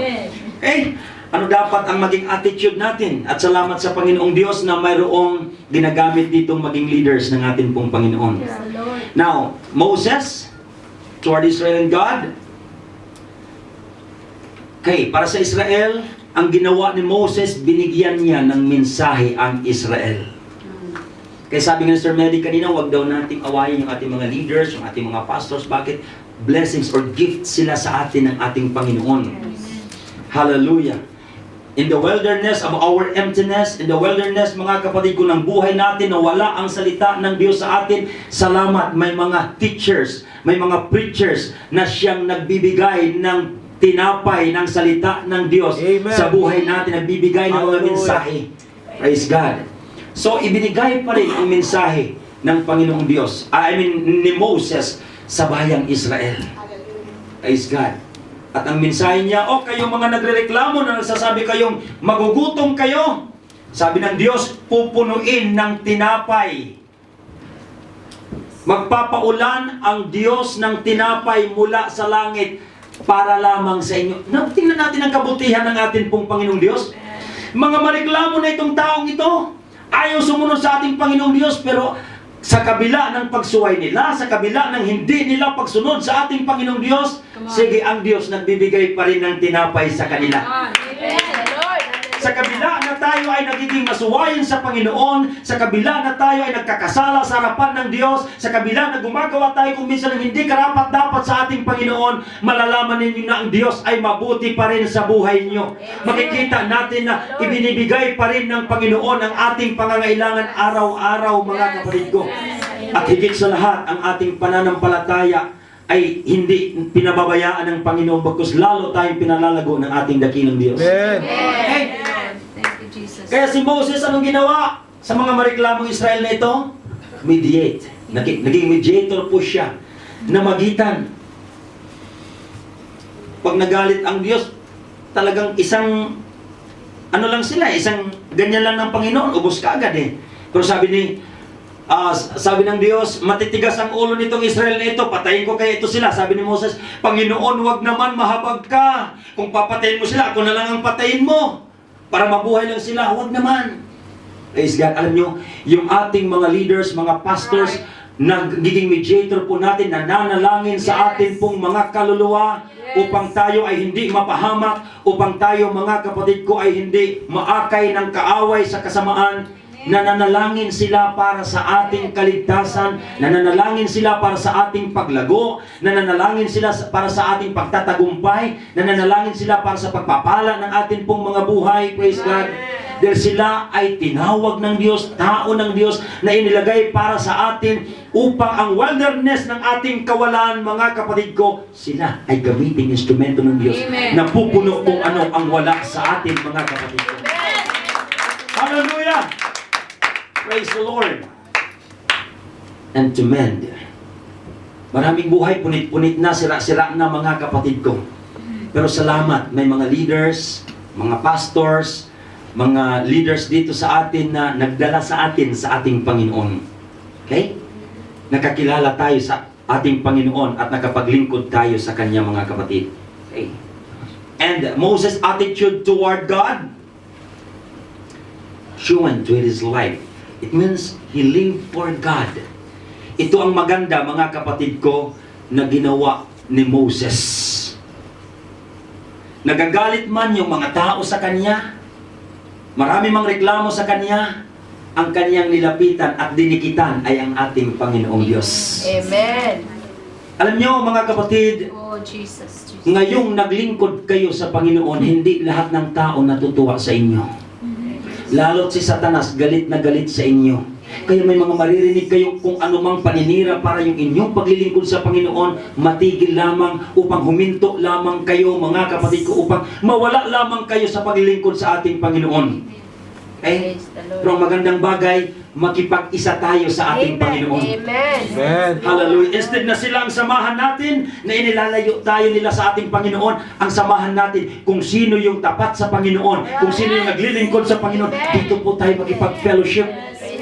Ano dapat ang maging attitude natin? At salamat sa Panginoong Diyos na mayroong ginagamit ditong maging leaders ng ating pong Panginoon. Now, Moses toward Israel and God. Okay, para sa Israel, ang ginawa ni Moses, binigyan niya ng mensahe ang Israel. Kaya sabi nga ni Sir Medi kanina, huwag daw nating awayin yung ating mga leaders, yung ating mga pastors. Bakit? Blessings or gifts sila sa atin ng ating Panginoon. Hallelujah. In the wilderness of our emptiness, in the wilderness, mga kapatid ko, ng buhay natin na wala ang salita ng Diyos sa atin, salamat, may mga teachers, may mga preachers na siyang nagbibigay ng tinapay ng salita ng Diyos. Amen. Sa buhay natin, nagbibigay ng mga Hallelujah. mensahe. Praise God. So, ibinigay pa rin ang mensahe ng Panginoong Diyos, ni Moses sa bayang Israel. Praise God. At ang mensahe niya, kayong mga nagrereklamo na nagsasabi kayong magugutom kayo, sabi ng Diyos, pupunuin ng tinapay. Magpapaulan ang Diyos ng tinapay mula sa langit para lamang sa inyo. Tingnan natin ang kabutihan ng ating pong Panginoong Diyos. Mga mareklamo na itong taong ito, ayaw sumunod sa ating Panginoong Diyos, pero sa kabila ng pagsuway nila, sa kabila ng hindi nila pagsunod sa ating Panginoong Diyos, sige, ang Diyos nagbibigay pa rin ng tinapay sa kanila. Sa kabila na tayo ay nagiging masuwayin sa Panginoon, sa kabila na tayo ay nagkakasala sa harapan ng Diyos, sa kabila na gumagawa tayo kung minsan ng hindi karapat-dapat sa ating Panginoon, malalaman ninyo na ang Diyos ay mabuti pa rin sa buhay ninyo. Makikita natin na ibinibigay pa rin ng Panginoon ang ating pangangailangan araw-araw, mga kapatid ko. At higit sa lahat, ang ating pananampalataya ay hindi pinababayaan ng Panginoon, bagkus lalo tayong pinalalago ng ating dakilang Diyos. Amen. Okay? Thank you, Jesus. Kaya si Moses, anong ginawa sa mga mareklamong Israel na ito? Mediate. Naging mediator po siya na magitan. Pag nagalit ang Diyos, talagang isang lang sila, isang ganyan lang ng Panginoon, ubos ka agad eh. Pero sabi ng Diyos, matitigas ang ulo nitong Israel na ito, patayin ko kaya ito sila. Sabi ni Moses, Panginoon, wag naman mahabag ka. Kung papatayin mo sila, ako na lang ang patayin mo. Para mabuhay lang sila, huwag naman. Praise God. Alam nyo, yung ating mga leaders, mga pastors, nagiging mediator po natin, nananalangin sa atin pong mga kaluluwa upang tayo ay hindi mapahamak, upang tayo, mga kapatid ko, ay hindi maakay ng kaaway sa kasamaan. Nananalangin sila para sa ating kaligtasan, nananalangin sila para sa ating paglago, nananalangin sila para sa ating pagtatagumpay, nananalangin sila para sa pagpapala ng ating pong mga buhay. Praise God. Dahil sila ay tinawag ng Diyos, tao ng Diyos na inilagay para sa atin upang ang wilderness ng ating kawalan, mga kapatid ko, sila ay gamitin instrumento ng Diyos. Amen. Na pupuno kung ano ang wala sa atin, mga kapatid ko. Hallelujah! Praise the Lord. And to mend. Maraming buhay, punit-punit na, sira-sira na, mga kapatid ko. Pero salamat, may mga leaders, mga pastors, mga leaders dito sa atin na nagdala sa atin sa ating Panginoon. Okay? Nakakilala tayo sa ating Panginoon at nakapaglingkod tayo sa Kanya, mga kapatid. Okay? And Moses' attitude toward God, shown to his life. It means he lived for God. Ito ang maganda, mga kapatid ko, na ginawa ni Moses. Nagagalit man yung mga tao sa kanya, marami mang reklamo sa kanya, ang kanyang nilapitan at dinikitan ay ang ating Panginoong Diyos. Amen. Alam nyo, mga kapatid, Oh, Jesus. Jesus. ngayong naglingkod kayo sa Panginoon, hindi lahat ng tao natutuwa sa inyo. Lalo't si Satanas, galit na galit sa inyo. Kaya may mga maririnig kayo kung anumang paninira para yung inyong paglilingkod sa Panginoon, matigil lamang upang huminto lamang kayo, mga kapatid ko, upang mawala lamang kayo sa paglilingkod sa ating Panginoon. Okay? Praise the Lord. Pero ang magandang bagay, makipag-isa tayo sa ating Panginoon. Amen. Amen. Hallelujah. Instead na sila ang samahan natin, na inilalayo tayo nila sa ating Panginoon, ang samahan natin kung sino yung tapat sa Panginoon, kung sino yung naglilingkod sa Panginoon, dito po tayo makipag-fellowship.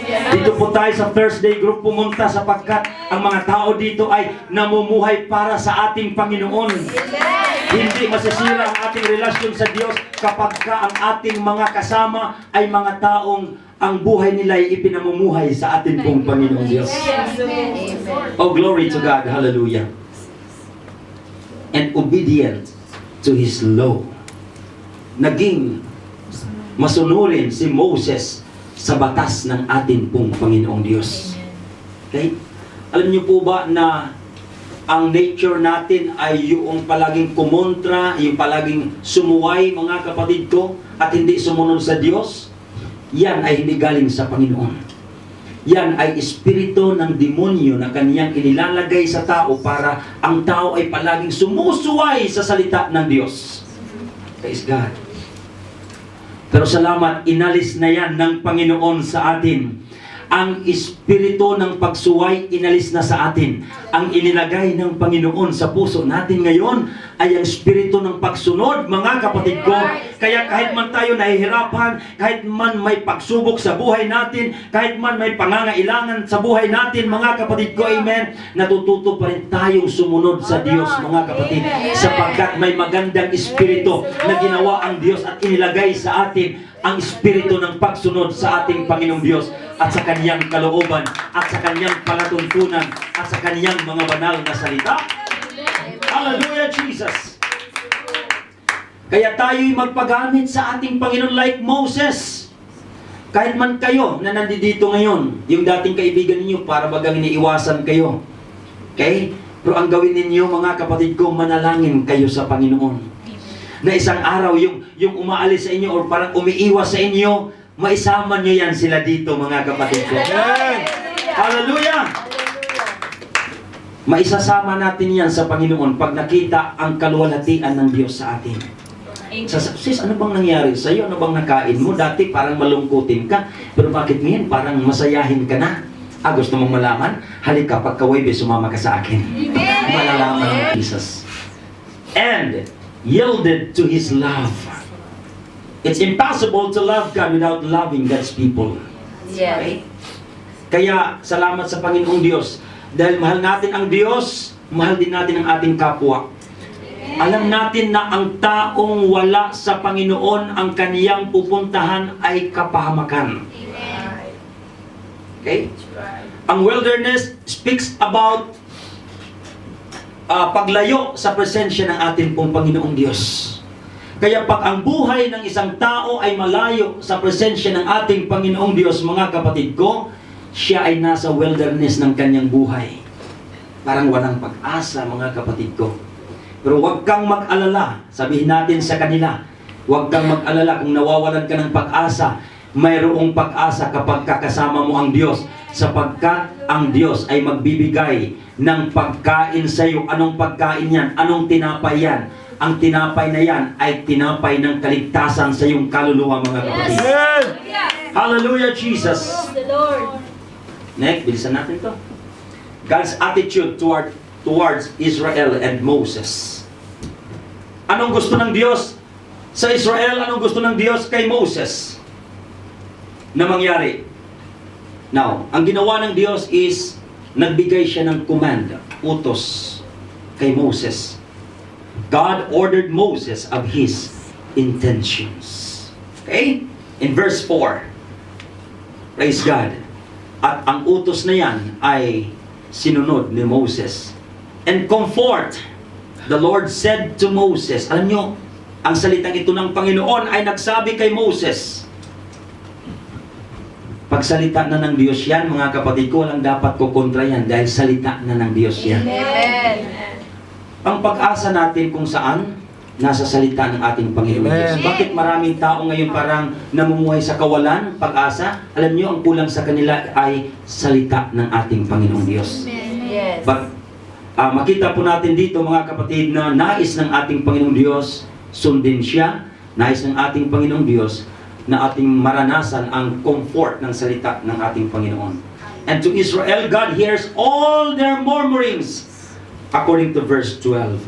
Dito po tayo sa Thursday group pumunta sapagkat ang mga tao dito ay namumuhay para sa ating Panginoon. Hindi masisira ang ating relasyon sa Diyos kapag ka ang ating mga kasama ay mga taong ang buhay nila ay ipinamumuhay sa ating pong Panginoong Diyos. Amen. Oh, glory to God. Hallelujah. And obedient to His law. Naging masunurin si Moses sa batas ng ating pong Panginoong Diyos. Okay? Alam niyo po ba na ang nature natin ay yung palaging kumontra, yung palaging sumuway, mga kapatid ko, at hindi sumunod sa Diyos? Yan ay hindi galing sa Panginoon. Yan ay espiritu ng demonyo na kaniyang inilalagay sa tao para ang tao ay palaging sumusuway sa salita ng Diyos. Praise God. Pero salamat, inalis na yan ng Panginoon sa atin. Ang espiritu ng pagsuway, inalis na sa atin. Ang inilagay ng Panginoon sa puso natin ngayon ay ang espiritu ng pagsunod, mga kapatid ko. Kaya kahit man tayo nahihirapan, kahit man may pagsubok sa buhay natin, kahit man may pangangailangan sa buhay natin, mga kapatid ko, amen, natututo pa rin tayong sumunod sa Diyos, mga kapatid, sapagkat may magandang espiritu na ginawa ang Diyos at inilagay sa atin ang espiritu ng pagsunod sa ating Panginoong Diyos at sa Kanyang kalooban at sa Kanyang palatuntunan at sa Kanyang mga banal na salita. Hallelujah, Jesus! Kaya tayo'y magpagamit sa ating Panginoon like Moses. Kahit man kayo na nandito ngayon, yung dating kaibigan ninyo, para bagang iniiwasan kayo. Okay? Pero ang gawin ninyo, mga kapatid ko, manalangin kayo sa Panginoon. Na isang araw, yung umaalis sa inyo or parang umiiwas sa inyo, maisama nyo yan sila dito, mga kapatid ko. Hallelujah! Maisasama natin yan sa Panginoon pag nakita ang kaluwalhatian ng Diyos sa atin. Sis, ano bang nangyari sa iyo? Ano bang nakain mo? Dati parang malungkutin ka, pero bakit ngayon parang masayahin ka na? Gusto mong malaman? Halika, pagka-Webe, sumama ka sa akin. Malalaman ng Jesus. And yielded to His love. It's impossible to love God without loving God's people. Yes. Kaya salamat sa Panginoong Diyos. Dahil mahal natin ang Diyos, mahal din natin ang ating kapwa. Alam natin na ang taong wala sa Panginoon, ang kaniyang pupuntahan ay kapahamakan. Okay? Ang wilderness speaks about paglayo sa presensya ng ating pong Panginoong Diyos. Kaya pag ang buhay ng isang tao ay malayo sa presensya ng ating Panginoong Diyos, mga kapatid ko, siya ay nasa wilderness ng kanyang buhay. Parang walang pag-asa, mga kapatid ko. Pero huwag kang mag-alala, sabihin natin sa kanila, huwag kang mag-alala kung nawawalan ka ng pag-asa. Mayroong pag-asa kapag kakasama mo ang Diyos, sapagkat ang Diyos ay magbibigay ng pagkain sa iyo. Anong pagkain yan? Anong tinapay yan? Ang tinapay na yan ay tinapay ng kaligtasan sa iyong kaluluwa, mga kapatid. Amen. Hallelujah, Jesus! The Lord. Next, bilisan natin to. God's attitude towards Israel and Moses. Anong gusto ng Diyos sa Israel? Anong gusto ng Diyos kay Moses? na mangyari. Now, ang ginawa ng Diyos is nagbigay siya ng command, utos kay Moses. God ordered Moses of his intentions. Okay? In verse 4, praise God. At ang utos na yan ay sinunod ni Moses. And comfort, the Lord said to Moses, alam nyo, ang salitang ito ng Panginoon ay nagsabi kay Moses. Pagsalita na ng Diyos yan, mga kapatid ko, walang dapat kukontra yan dahil salita na ng Diyos yan. Amen. Ang pag-asa natin kung saan, nasa salita ng ating Panginoon Amen. Diyos. Bakit maraming tao ngayon parang namumuhay sa kawalan, pag-asa? Alam nyo, ang kulang sa kanila ay salita ng ating Panginoong Diyos. Yes. But makita po natin dito mga kapatid na nais ng ating Panginoong Diyos, sundin siya, nais ng ating Panginoong Diyos na ating maranasan ang comfort ng salita ng ating Panginoon. And to Israel, God hears all their murmurings. According to verse 12.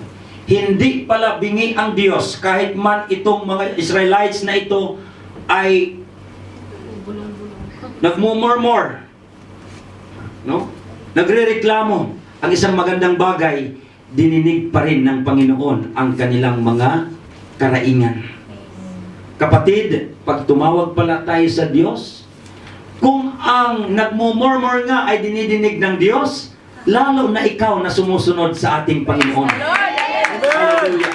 Hindi pala bingi ang Diyos kahit man itong mga Israelites na ito ay nagmumurmur. No? Nagrereklamo. Ang isang magandang bagay, dininig pa rin ng Panginoon ang kanilang mga karaingan. Kapatid, pag tumawag pala tayo sa Diyos, kung ang nagmumurmur nga ay dinidinig ng Diyos, lalo na ikaw na sumusunod sa ating Panginoon. Hallelujah.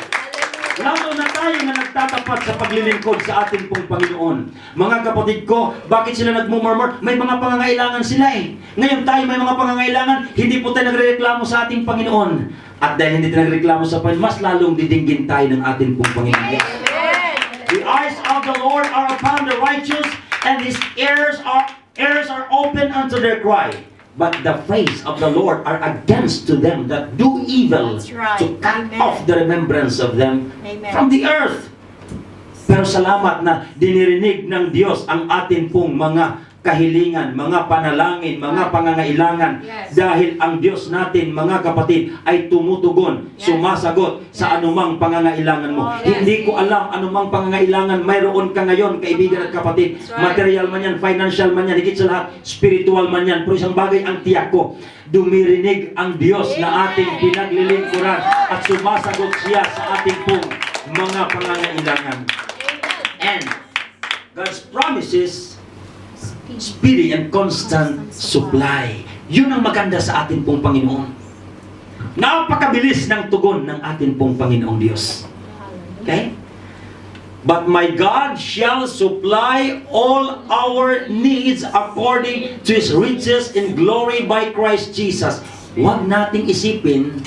Lalo na tayo na nagtatapat sa paglilingkod sa ating pong Panginoon. Mga kapatid ko, bakit sila nagmumurmur? May mga pangangailangan sila eh. Ngayon tayo may mga pangangailangan, hindi po tayo nagrereklamo sa ating Panginoon. At dahil hindi tayo nagreklamo sa Panginoon, mas lalong didinggin tayo ng ating pong Panginoon. The eyes of the Lord are upon the righteous, and His ears are open unto their cry. But the face of the Lord are against to them that do evil, That's right. to cut Amen. off the remembrance of them Amen. from the earth. Pero salamat na dinirinig ng Diyos ang atin pong mga kahilingan, mga panalangin, mga pangangailangan. Yes. Dahil ang Diyos natin, mga kapatid, ay tumutugon, Yes. sumasagot sa anumang pangangailangan mo. Oh, yes. Hindi ko alam anumang pangangailangan mayroon ka ngayon, kaibigan at kapatid. That's right. Material man yan, financial man yan, higit sa lahat, spiritual man yan. Pero isang bagay ang tiyak ko, dumirinig ang Diyos na ating pinaglilingkuran at sumasagot siya sa ating pong mga pangangailangan. And God's promises, speedy and constant supply. Yun ang maganda sa atin pong Panginoon. Napakabilis ng tugon ng atin pong Panginoong Diyos. Okay? But my God shall supply all our needs according to His riches in glory by Christ Jesus. Huwag nating isipin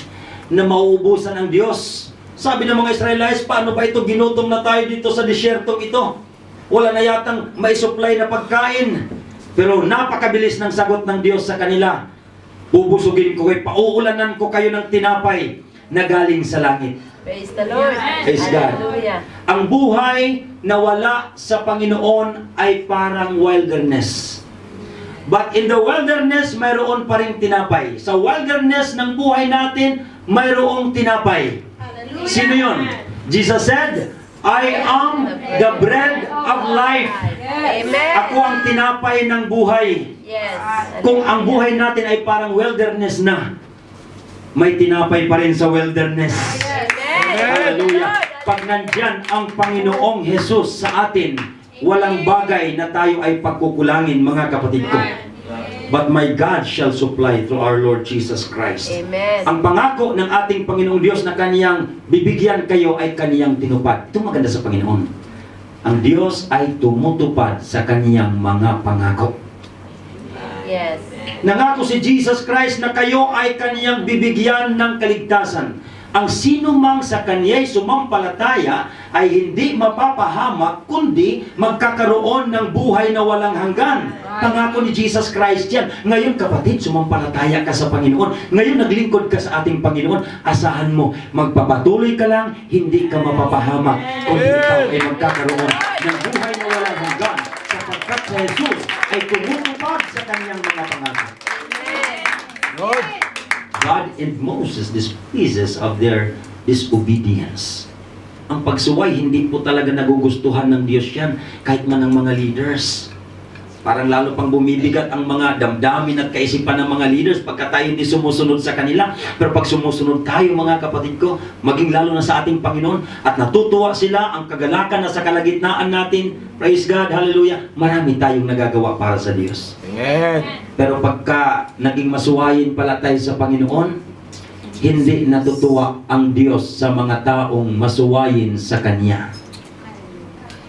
na mauubusan ng Diyos. Sabi ng mga Israelites, paano ba ito? Ginutom na tayo dito sa desyertong ito. Wala na yatang may supply na pagkain. Pero napakabilis ng sagot ng Diyos sa kanila. Bubusugin ko kayo, pauulanan ko kayo ng tinapay na galing sa langit. Praise the Lord. Praise God. Hallelujah. Ang buhay na wala sa Panginoon ay parang wilderness. But in the wilderness, mayroon pa rin tinapay. Sa wilderness ng buhay natin, mayroong tinapay. Sino yun? Jesus said, I am the bread of life. Amen. Ako ang tinapay ng buhay. Yes. Kung ang buhay natin ay parang wilderness na, may tinapay pa rin sa wilderness. Amen. Hallelujah. Pag nandyan ang Panginoong Jesus sa atin, walang bagay na tayo ay pagkukulangin, mga kapatid ko. But my God shall supply through our Lord Jesus Christ. Amen. Ang pangako ng ating Panginoong Diyos na kaniyang bibigyan kayo ay kaniyang tinupad. Ito maganda sa Panginoon. Ang Diyos ay tumutupad sa kaniyang mga pangako. Yes. Nangako si Jesus Christ na kayo ay kaniyang bibigyan ng kaligtasan. Ang sino mang sa kaniya'y sumampalataya ay hindi mapapahamak, kundi magkakaroon ng buhay na walang hanggan. Pangako ni Jesus Christ yan. Ngayon kapatid, sumampalataya ka sa Panginoon. Ngayon naglingkod ka sa ating Panginoon. Asahan mo, magpapatuloy ka lang, hindi ka mapapahamak, kundi ikaw ay magkakaroon ng buhay na walang hanggan. Sapagkat sa Jesus ay tumutupad sa kaniyang mga pangako. Lord. God and Moses displeases of their disobedience. Ang pagsuway, hindi po talaga nagugustuhan ng Diyos yan, kahit man ng mga leaders. Parang lalo pang bumibigat ang mga damdamin at kaisipan ng mga leaders pagka tayo hindi sumusunod sa kanila. Pero pag sumusunod tayo mga kapatid ko, maging lalo na sa ating Panginoon, at natutuwa sila, ang kagalakan na sa kalagitnaan natin, praise God, hallelujah, marami tayong nagagawa para sa Diyos. Amen. Pero pagka naging masuwayin pala tayo sa Panginoon, hindi natutuwa ang Diyos sa mga taong masuwayin sa Kanya.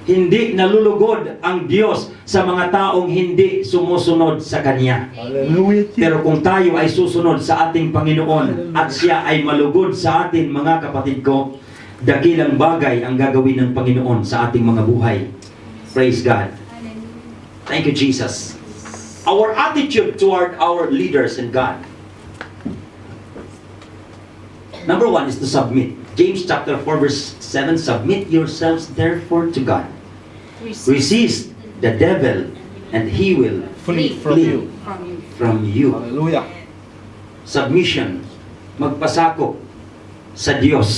Hindi nalulugod ang Diyos sa mga taong hindi sumusunod sa Kanya. Hallelujah. Pero kung tayo ay susunod sa ating Panginoon at siya ay malugod sa atin, mga kapatid ko, dakilang bagay ang gagawin ng Panginoon sa ating mga buhay. Praise God. Thank you, Jesus. Our attitude toward our leaders and God. Number 1 is to submit. James chapter 4 verse 7, submit yourselves therefore to God. Resist the devil and he will Flee from you. from you. Hallelujah. Submission, magpasakop sa Diyos.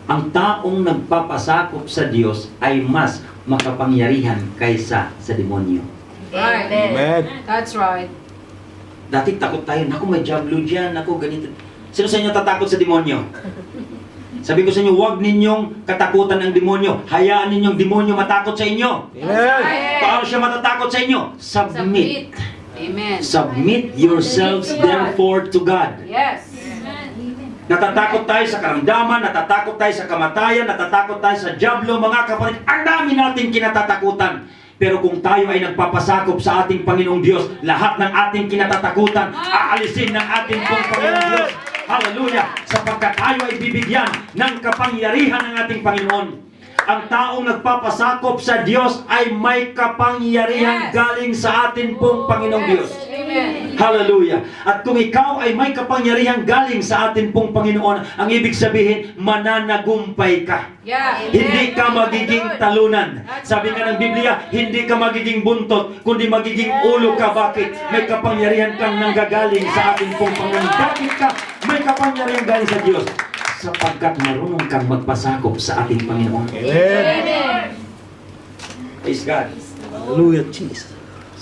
Ang taong nagpapasakop sa Diyos ay mas makapangyarihan kaysa sa demonyo. Right. Amen. That's right. Dati takot tayo, naku may diablo dyan, naku ganito. Sino sa inyo tatakot sa demonyo? Sabi ko sa inyo, huwag ninyong katakutan ng demonyo. Hayaan ninyong demonyo matakot sa inyo. Amen. Paano siya matatakot sa inyo? Submit. Amen. Submit yourselves therefore to God. Yes. Natatakot tayo sa karamdaman, natatakot tayo sa kamatayan, natatakot tayo sa diablo, mga kapatid. Ang dami nating kinatatakutan. Pero kung tayo ay nagpapasakop sa ating Panginoong Diyos, lahat ng ating kinatatakutan, aalisin ng ating pong Panginoong Diyos. Hallelujah! Sapagkat tayo ay bibigyan ng kapangyarihan ng ating Panginoon. Ang taong nagpapasakop sa Diyos ay may kapangyarihan galing sa ating pong Panginoong Diyos. Amen. Hallelujah! At kung ikaw ay may kapangyarihan galing sa atin pong Panginoon, ang ibig sabihin, mananagumpay ka. Yeah. Hindi ka magiging talunan. Sabi nga ng Biblia, hindi ka magiging buntot, kundi magiging ulo ka. Bakit? May kapangyarihan kang nanggagaling sa ating pong Panginoon. Bakit ka may kapangyarihan galing sa Diyos? Sapagkat marunong kang magpasakop sa ating Panginoon. Amen. Praise God. Hallelujah, Jesus.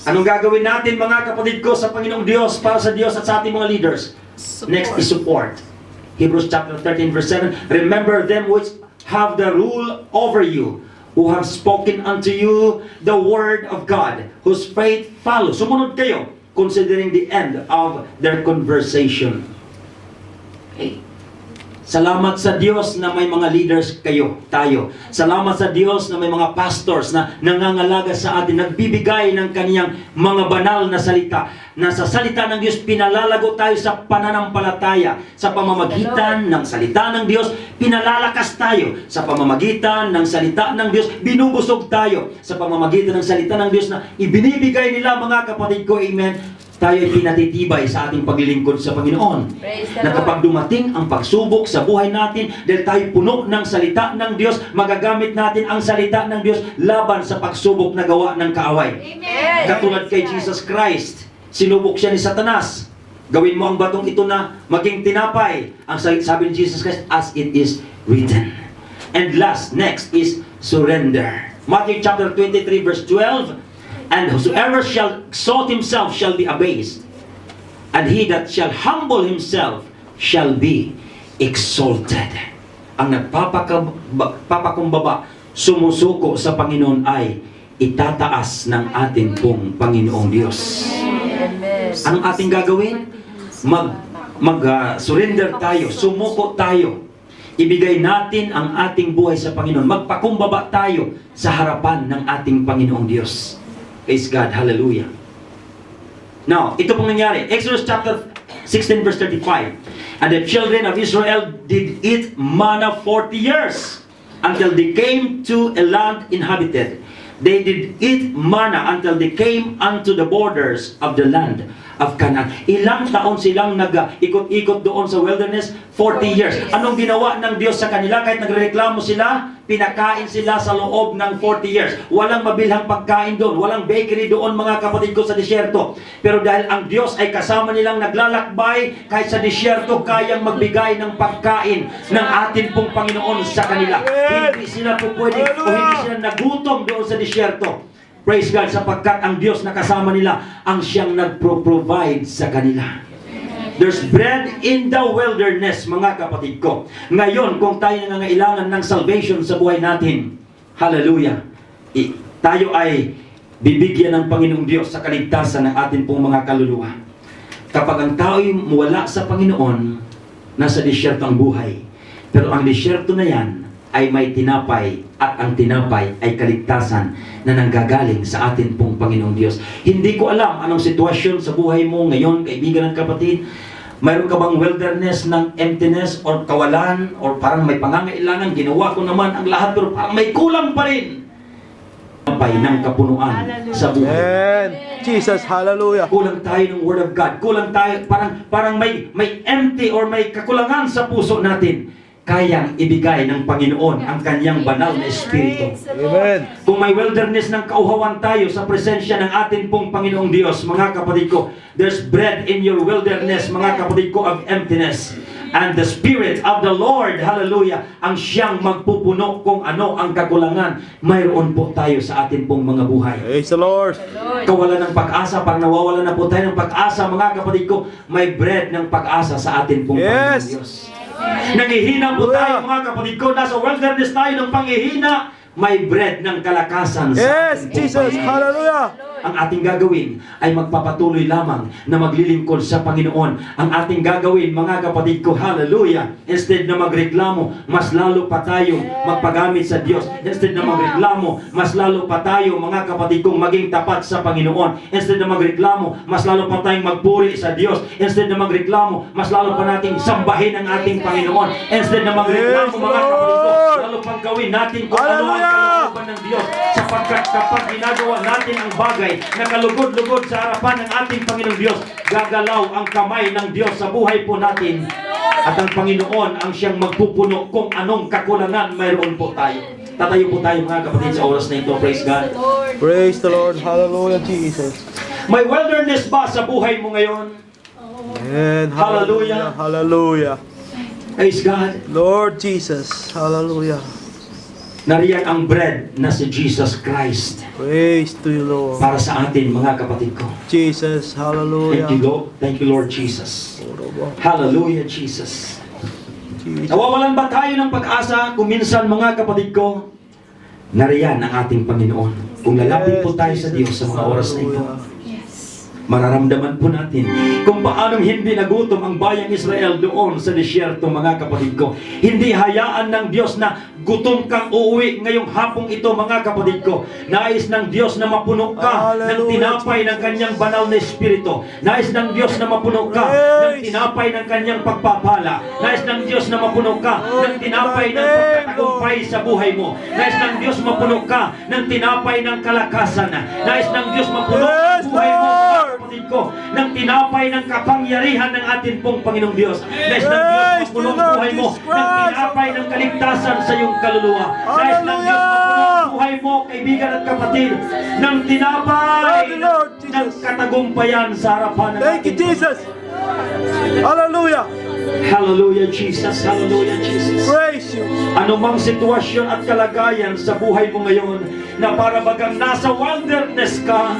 Anong gagawin natin mga kapatid ko sa Panginoong Diyos, para sa Diyos at sa ating mga leaders? Next is support. Hebrews chapter 13 verse 7, remember them which have the rule over you, who have spoken unto you the word of God, whose faith follow. Sumunod kayo, considering the end of their conversation. Okay. Salamat sa Diyos na may mga leaders tayo. Salamat sa Diyos na may mga pastors na nangangalaga sa atin, nagbibigay ng kaniyang mga banal na salita. Na sa salita ng Diyos, pinalalago tayo sa pananampalataya. Sa pamamagitan ng salita ng Diyos, pinalalakas tayo. Sa pamamagitan ng salita ng Diyos, binubusog tayo. Sa pamamagitan ng salita ng Diyos na ibinibigay nila, mga kapatid ko, amen, tayo ay pinatitibay sa ating paglilingkod sa Panginoon. Na kapag dumating ang pagsubok sa buhay natin, dahil tayo puno ng salita ng Diyos, magagamit natin ang salita ng Diyos laban sa pagsubok na gawa ng kaaway. Amen. Katulad kay Jesus Christ, sinubok siya ni Satanas. Gawin mo ang batong ito na maging tinapay. Ang sabi ni Jesus Christ, as it is written. And next is surrender. Matthew chapter 23 verse 12, and whosoever shall exalt himself shall be abased, and he that shall humble himself shall be exalted. Ang nagpapakumbaba, sumusuko sa Panginoon ay itataas ng ating pong Panginoong Diyos. Ang ating gagawin? Surrender tayo, sumuko tayo. Ibigay natin ang ating buhay sa Panginoon. Magpakumbaba tayo sa harapan ng ating Panginoong Diyos. Praise God. Hallelujah. Now, ito pong nangyari. Exodus chapter 16 verse 35. And the children of Israel did eat manna 40 years until they came to a land inhabited. They did eat manna until they came unto the borders of the land of Canaan. Ilang taon silang nag-ikot-ikot doon sa wilderness? 40 years. Anong ginawa ng Diyos sa kanila? Kahit nagreklamo sila, pinakain sila sa loob ng 40 years. Walang mabilhang pagkain doon. Walang bakery doon, mga kapatid ko, sa disyerto. Pero dahil ang Diyos ay kasama nilang naglalakbay, kahit sa disyerto, kayang magbigay ng pagkain ng atin pong Panginoon sa kanila. Hindi sila po pwede o hindi sila nagutom doon sa disyerto. Praise God, sapagkat ang Diyos na kasama nila ang siyang nagpro-provide sa kanila. There's bread in the wilderness, mga kapatid ko. Ngayon, kung tayo nangangailangan ng salvation sa buhay natin, hallelujah, tayo ay bibigyan ng Panginoong Diyos sa kaligtasan ng atin pong mga kaluluwa. Kapag ang tao ay wala sa Panginoon, nasa disyerto ang buhay. Pero ang disyerto na yan ay may tinapay, at ang tinapay ay kaligtasan na nanggagaling sa atin pong Panginoong Diyos. Hindi ko alam anong sitwasyon sa buhay mo ngayon, kaibigan at kapatid. Mayroon ka bang wilderness ng emptiness or kawalan or parang may pangangailangan, ginawa ko naman ang lahat pero parang may kulang pa rin. Tinapay ng kapunuan sa buhay. Amen. Jesus, hallelujah. Kulang tayo ng Word of God. Kulang tayo, parang may empty or may kakulangan sa puso natin. Kayang ibigay ng Panginoon ang kanyang banal na Espiritu. Amen. Kung may wilderness ng kauhawan tayo sa presensya ng atin pong Panginoong Diyos, mga kapatid ko, there's bread in your wilderness, mga kapatid ko, of emptiness. And the Spirit of the Lord, hallelujah, ang siyang magpupuno kung ano ang kakulangan. Mayroon po tayo sa atin pong mga buhay. Praise the Lord. Kawalan ng pag-asa, parang nawawala na po tayo ng pag-asa, mga kapatid ko, may bread ng pag-asa sa atin pong Panginoong Yes. Diyos. Nangihina po tayo, mga kapatid ko, nasa wilderness tayo ng panghihina, may bread ng kalakasan sa Yes, atin pong Jesus, Panginoon. hallelujah. Ang ating gagawin ay magpapatuloy lamang na maglilingkod sa Panginoon. Ang ating gagawin, mga kapatid ko, hallelujah, instead na magreklamo, mas lalo pa tayo magpagamit sa Diyos. Instead na magreklamo, mas lalo pa tayo, mga kapatid kong, maging tapat sa Panginoon. Instead na magreklamo, mas lalo pa tayong magpuri sa Diyos. Instead na magreklamo, mas lalo pa nating sambahin ang ating Panginoon. Instead na magreklamo, mga kapatid ko, lalo pang gawin natin kung ano ang kalooban ng Diyos. Sapagkat kapag ginagawa natin ang bagay na kalugod-lugod sa harapan ng ating Panginoong Diyos, gagalaw ang kamay ng Diyos sa buhay po natin. At ang Panginoon ang siyang magpupuno kung anong kakulangan mayroon po tayo. Tatayo po tayo, mga kapatid, sa oras na ito. Praise God. Praise the Lord. Hallelujah, Jesus. May wilderness ba sa buhay mo ngayon? Amen. Hallelujah. Hallelujah. Praise God. Lord Jesus. Hallelujah. Nariyan ang bread na si Jesus Christ Praise to you, Lord. para sa atin, mga kapatid ko. Jesus. Hallelujah. Thank you, Lord. Thank you, Lord Jesus. Hallelujah, Jesus. Jesus. Nawawalan ba tayo ng pag-asa kung minsan, mga kapatid ko? Nariyan ang ating Panginoon. Kung lalapit po tayo sa Diyos sa mga oras na ito, mararamdaman po natin kung paanong hindi nagutom ang bayang Israel doon sa disyerto, mga kapatid ko. Hindi hayaan ng Diyos na gutom kang uuwi ngayong hapong ito, mga kapatid ko. Nais ng Diyos na mapuno ka ng tinapay ng kanyang banal na Espiritu. Nais ng Diyos na mapuno ka ng tinapay ng kanyang pagpapala. Nais ng Diyos na mapuno ka ng tinapay ng pagtatagumpay sa buhay mo. Nais ng Diyos mapuno ka ng tinapay ng kalakasan. Nais ng Diyos mapuno ang buhay mo, mga kapatid ko, ng tinapay ng kapangyarihan ng atin pong Panginoong Diyos. Nais ng Diyos mapuno ang buhay mo ng tinapay ng kaligtasan sa iyong kaluluwa. Nais ng Diyos mapuno ang buhay mo, kaibigan at kapatid, ng tinapay ng katagumpayan sa harapan ng Thank you, ating Jesus. Hallelujah. Hallelujah, Jesus. Hallelujah, Jesus. Praise you. Anumang sitwasyon at kalagayan sa buhay mo ngayon na para bagang nasa wilderness ka,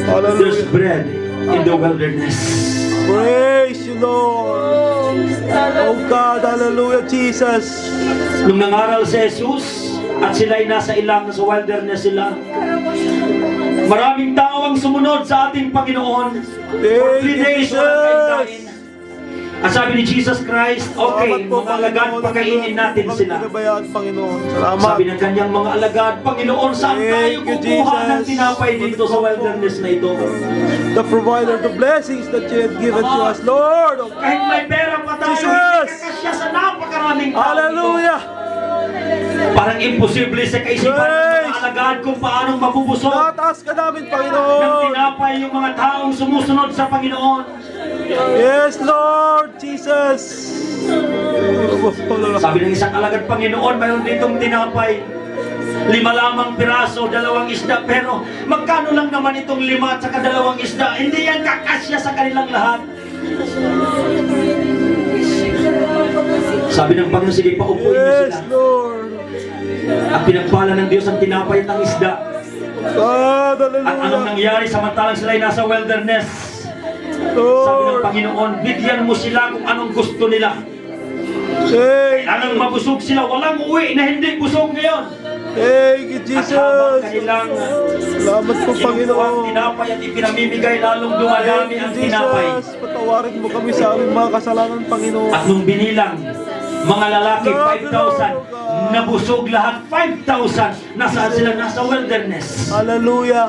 there's Hallelujah. bread in the wilderness. Praise you, Lord. Oh God, hallelujah, Jesus. Nung nangaral si Jesus at sila'y nasa ilang sa wilderness sila, maraming tao ang sumunod sa ating Panginoon. For 3 days walang kain-kain. At sabi ni Jesus Christ, okay, mga alagad, pakainin natin sila. Panginoon. Salamat. Sabi ng kanyang mga alagad, Panginoon, saan tayo Thank you, kukuha ng Jesus. tinapay dito sa wilderness na ito? The provider, the blessings that you have given to us, Lord. Kahit may pera pa tayo, Jesus! hindi kakasya sa napakaraming tao. Hallelujah. Parang imposible sa kaisipan ng mga Praise! alagad kung paanong mabubusog Tataas ka namin, ng Panginoon. tinapay yung mga taong sumusunod sa Panginoon. Yes, Lord Jesus. Sabi ng isang alagad, Panginoon, mayroon ditong tinapay. 5 lamang piraso, 2 isda. Pero magkano lang naman itong 5 at saka 2 isda? Hindi yan kakasya sa kanilang lahat. Sabi ng Panginoon, sige, paupuin niyo Yes, sila. Lord. At pinagpala ng Diyos ang tinapay at ang isda. God, At anong hallelujah. nangyari samantalang sila'y nasa wilderness? Sabi ng Lord, Panginoon, bigyan mo sila kung anong gusto nila. thank Kailangang mabusog sila. Walang uwi na hindi busog ngayon. you, At habang Jesus. kanilang Salamat po, kinukuha ang Panginoon. tinapay at ipinamimigay, lalong dumadami ang Thank you, tinapay. Jesus. Patawarin mo kami sa aming mga kasalanan, Panginoon. At nung binilang, mga lalaki, 5,000, nabusog lahat, 5,000. Nasaan sila? Nasa wilderness. Hallelujah.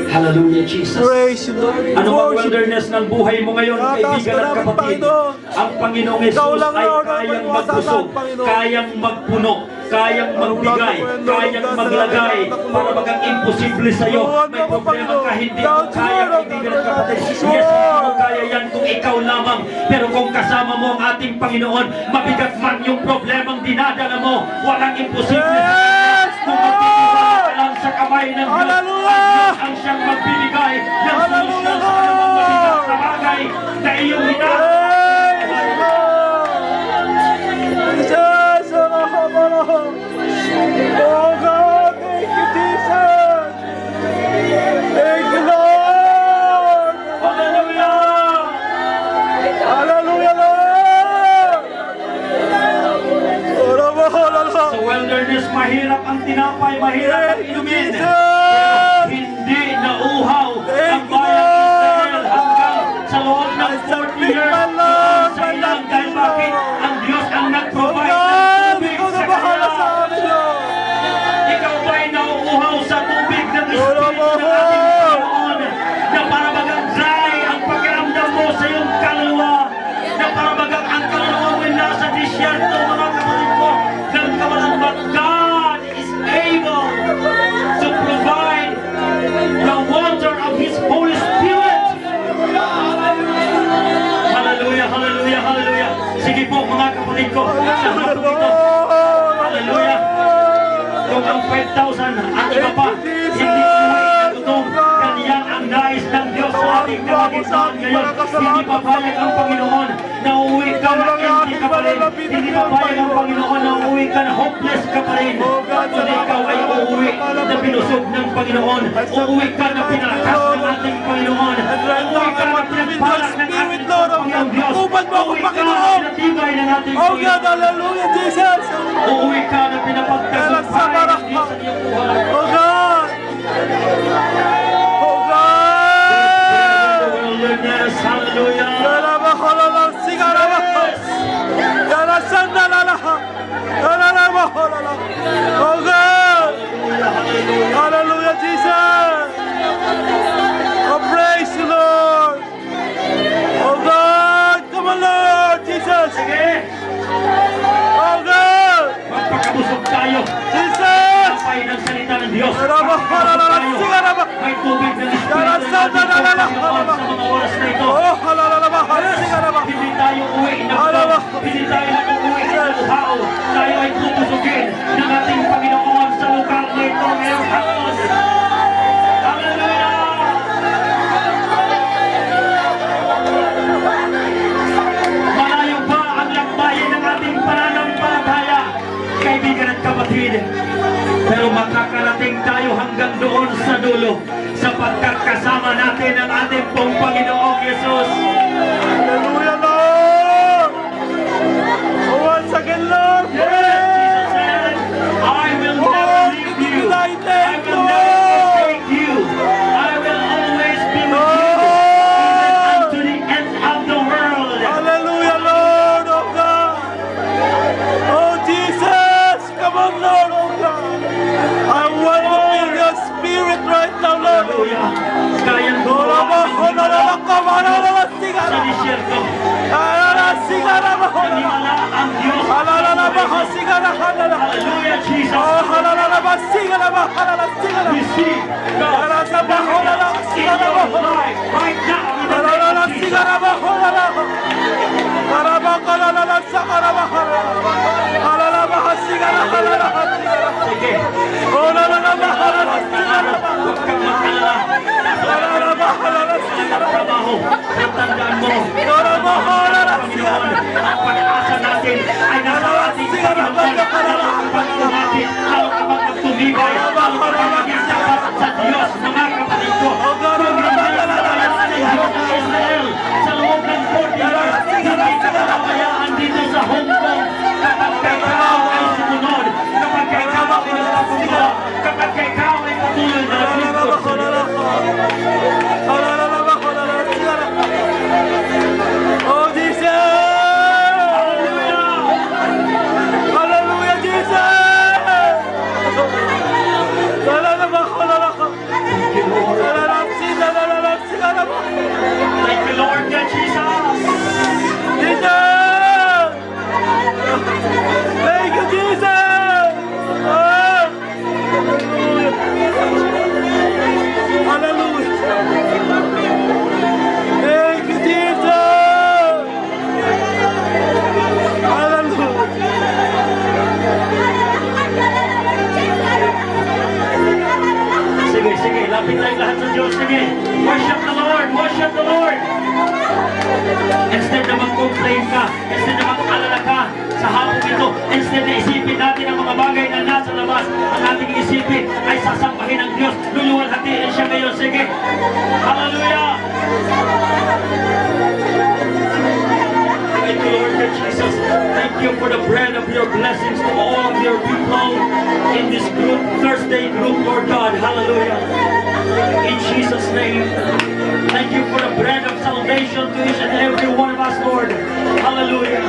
Hallelujah, Jesus. Praise you, Lord. Ano bang Worship wilderness ng buhay mo ngayon, Tataas kaibigan ka at namin, kapatid? Panginoon. Ang Panginoong Ikaw Jesus lang, ay Lord, ang kayang maiwasan magbusog, lahat, Panginoon. kayang magpuno, kayang magbigay, kayang maglagay, para bagang imposible sa'yo. May problema ka, hindi mo kaya, kaibigan at kapatid. Yes, hindi mo kaya yan kung ikaw lamang. Pero kung kasama mo ang ating Panginoon, mabigat man yung problemang dinadala mo, walang imposible sa Kanya. Kung magtitiwala ka lang sa kamay ng Diyos, Hallelujah! ang Siyang magbibigay ng solusyon sa anumang mabigat na bagay na iyong hinahanap. Jesus, oh God, thank you, Jesus. Thank you, Lord. Hallelujah! Hallelujah, Lord. Sa wilderness, mahirap ang tinapay, mahirap ang Thank you, inumin. Jesus. Pero hindi nauuhaw ang bayan ng Israel hanggang sa loob ng 40 years. Sa ilang dahil bakit ang Diyos ang nag-provide ng God, tubig ikaw na sa bahala sa kanila. amin, Lord. Ikaw ba'y nauuhaw sa tubig ng Espiritu ng ating Panginoon na para bagang dry ang pakiramdam mo sa iyong kaluluwa, na para bagang ang kaluluwa mo nasa disyerto, mga kapatid ko, ng kawalan. But God is able to provide the water of His Holy Spirit. Hallelujah, hallelujah, hallelujah. Sige po mga kapatid ko, sa hapon ito, hallelujah. Kung ang 5,000 at iba pa, hindi buhay na gutom, ganyan ang nais ng Diyos sa ating kalagitnaan ngayon. Hindi papayag ang Panginoon na uuwi ka na empty ka pa rin. Hindi papayag ang Panginoon na uuwi ka na hopeless ka pa rin. Kundi ikaw ay uuwi na binusog ng Panginoon. Uuwi ka na pinalakas ng ating Panginoon. Uuwi ka na pinagpalak ng ating Panginoon Diyos. Uuwi ka na pinatibay ng ating Oh God, Panginoon. hallelujah, Jesus. Uuwi ka na pinapagtagumpay ng Diyos sa iyong buhay. Oh God. Oh God. Wilderness, hallelujah. Yaraba holala, sigaraba. Yara sanda lala. Yaraba holala. Oh God. Hallelujah, Jesus. Oh, praise you, Lord. Oh God, come on, Lord Jesus. Sige, Oh God, magpakabusog tayo. Jesus. Kapay ng salita ng Diyos. Yaraba holala, sigaraba. May tubig ng Espiritu Yara ng sanda ating lala. Panginoon sa mga oras na ito. Oh, halala, sigaraba. Hindi tayo uwi na Hallelujah. hindi tayo mag-uwi na uhaw. Tayo ay pupusugin ng ating Panginoon sa lugar na ito ngayong hapon. Hallelujah! Malayo pa ang lakbayin ng ating pananampalataya, kaibigan at kapatid. Pero makakarating tayo hanggang doon sa dulo sapagkat kasama natin ang ating pong Panginoong Yesus. Hallelujah, Lord. Oh, once again, Lord. Yes, Jesus said, I will never leave you. I will never forsake you. I will always be with you, even unto the end of the world. Hallelujah, Lord, oh God. Oh, Jesus. Come on, Lord, oh God. I want to feel your spirit right now, Lord. Hallelujah. Kayang Holala, holala, kamarala, sa sigara. disyerto. Halala, sigara, holala. Nanimala ang Diyos. Halala, sigara, halala. Hallelujah, Jesus. Oh, halala, sigara, halala, sigara. Receive Halala, God's holala, in sigara, your holala. life right now in the name Halala, of Jesus. sigara, holala. Haraba, halala, sakara, halala. Halala, sigara, halala, sigara. Sige. Halala, halala, sigara, Huwag kang mag-alala. halala, sigara. Trabaho. Tandaan mo. Halala, halala, Panginoon, ang pag-asa natin ay nasa ating Panginoon. Ang Panginoon natin, ang kami ay sasambahin ng Diyos. Luluwalhatiin siya ngayon. Sige. Hallelujah! Thank you, Lord Jesus. Thank you for the bread of your blessings to all of your people in this group, Thursday group, Lord God. Hallelujah. In Jesus' name. Thank you for the bread of salvation to each and every one of us, Lord. Hallelujah.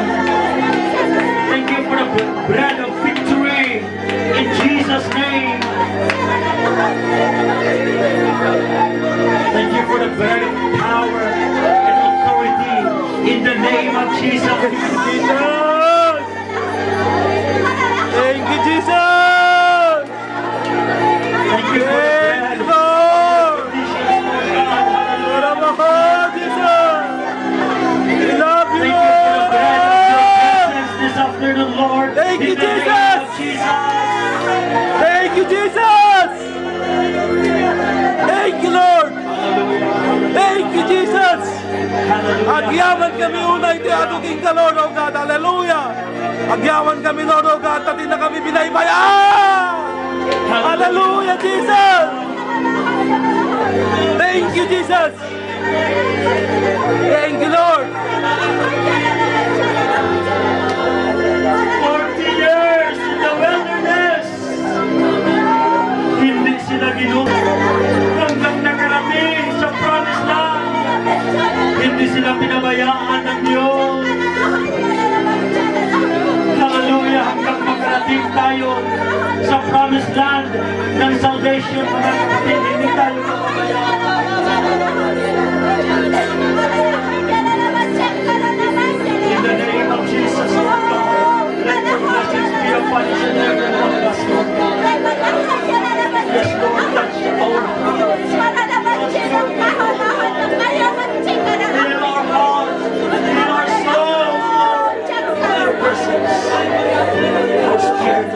Thank you for the bread of victory in Jesus' name. Thank you for the bread of power and authority in the name of Jesus. Jesus! Thank you, Jesus! Thank you for the bread. Lord! Jesus! We love you, Thank you for the bread of your Lord! presence this afternoon, Lord. Thank you, In the name Jesus. of Jesus. Thank you, Jesus! Thank you, Lord! Thank you, Jesus! Agyaman kami unay ti aduking ka, Lord, oh God. Hallelujah! Agyaman kami, Lord, oh God. Tati na kami binaybaya! Hallelujah, Jesus! Thank you, Jesus! Thank you, Lord! 40 years in the wilderness. Hindi sila hanggang nakarating sa promised land. Hindi sila pinabayaan ng Diyos. Hallelujah, hanggang makarating tayo sa promised land ng salvation, mga kapatid, hindi tayo mapabayaan. In the name of Jesus, Lord God, let your blessings be upon each and every one of us, Lord God. Yes, Lord, touch our hearts. Heal our hearts, heal our souls, Lord. Your presence, your spirit,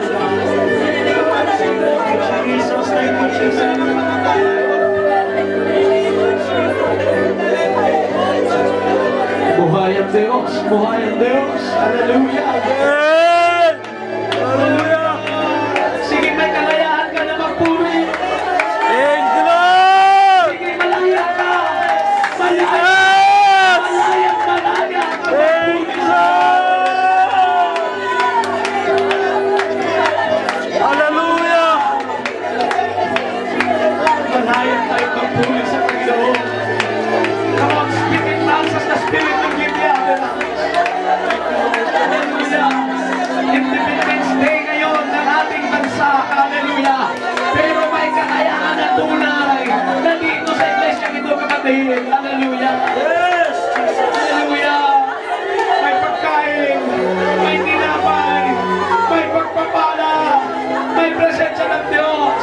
Jesus, thank you, Jesus. Buhay ang Diyos! Buhay ang Diyos! Hallelujah! Amen! Hallelujah! Sige, may kalayaan ka na magpuri! Thank you, Lord! Sige, malaya ka! Malaya! Yes! Malaya ka Thank magpuri you, sa Lord! Hallelujah! malaya tayo magpuri sa Panginoon. Come on, speak in tongues as the Spirit will give you utterance. Hallelujah! Independence Day ngayon ng ating bansa. Hallelujah! Pero may kakayaan na tunay na dito sa iglesia ito, kapatid. Hallelujah! Yes! Hallelujah! May pagkain, may tinapay, may pagpapala, may presensya ng Diyos.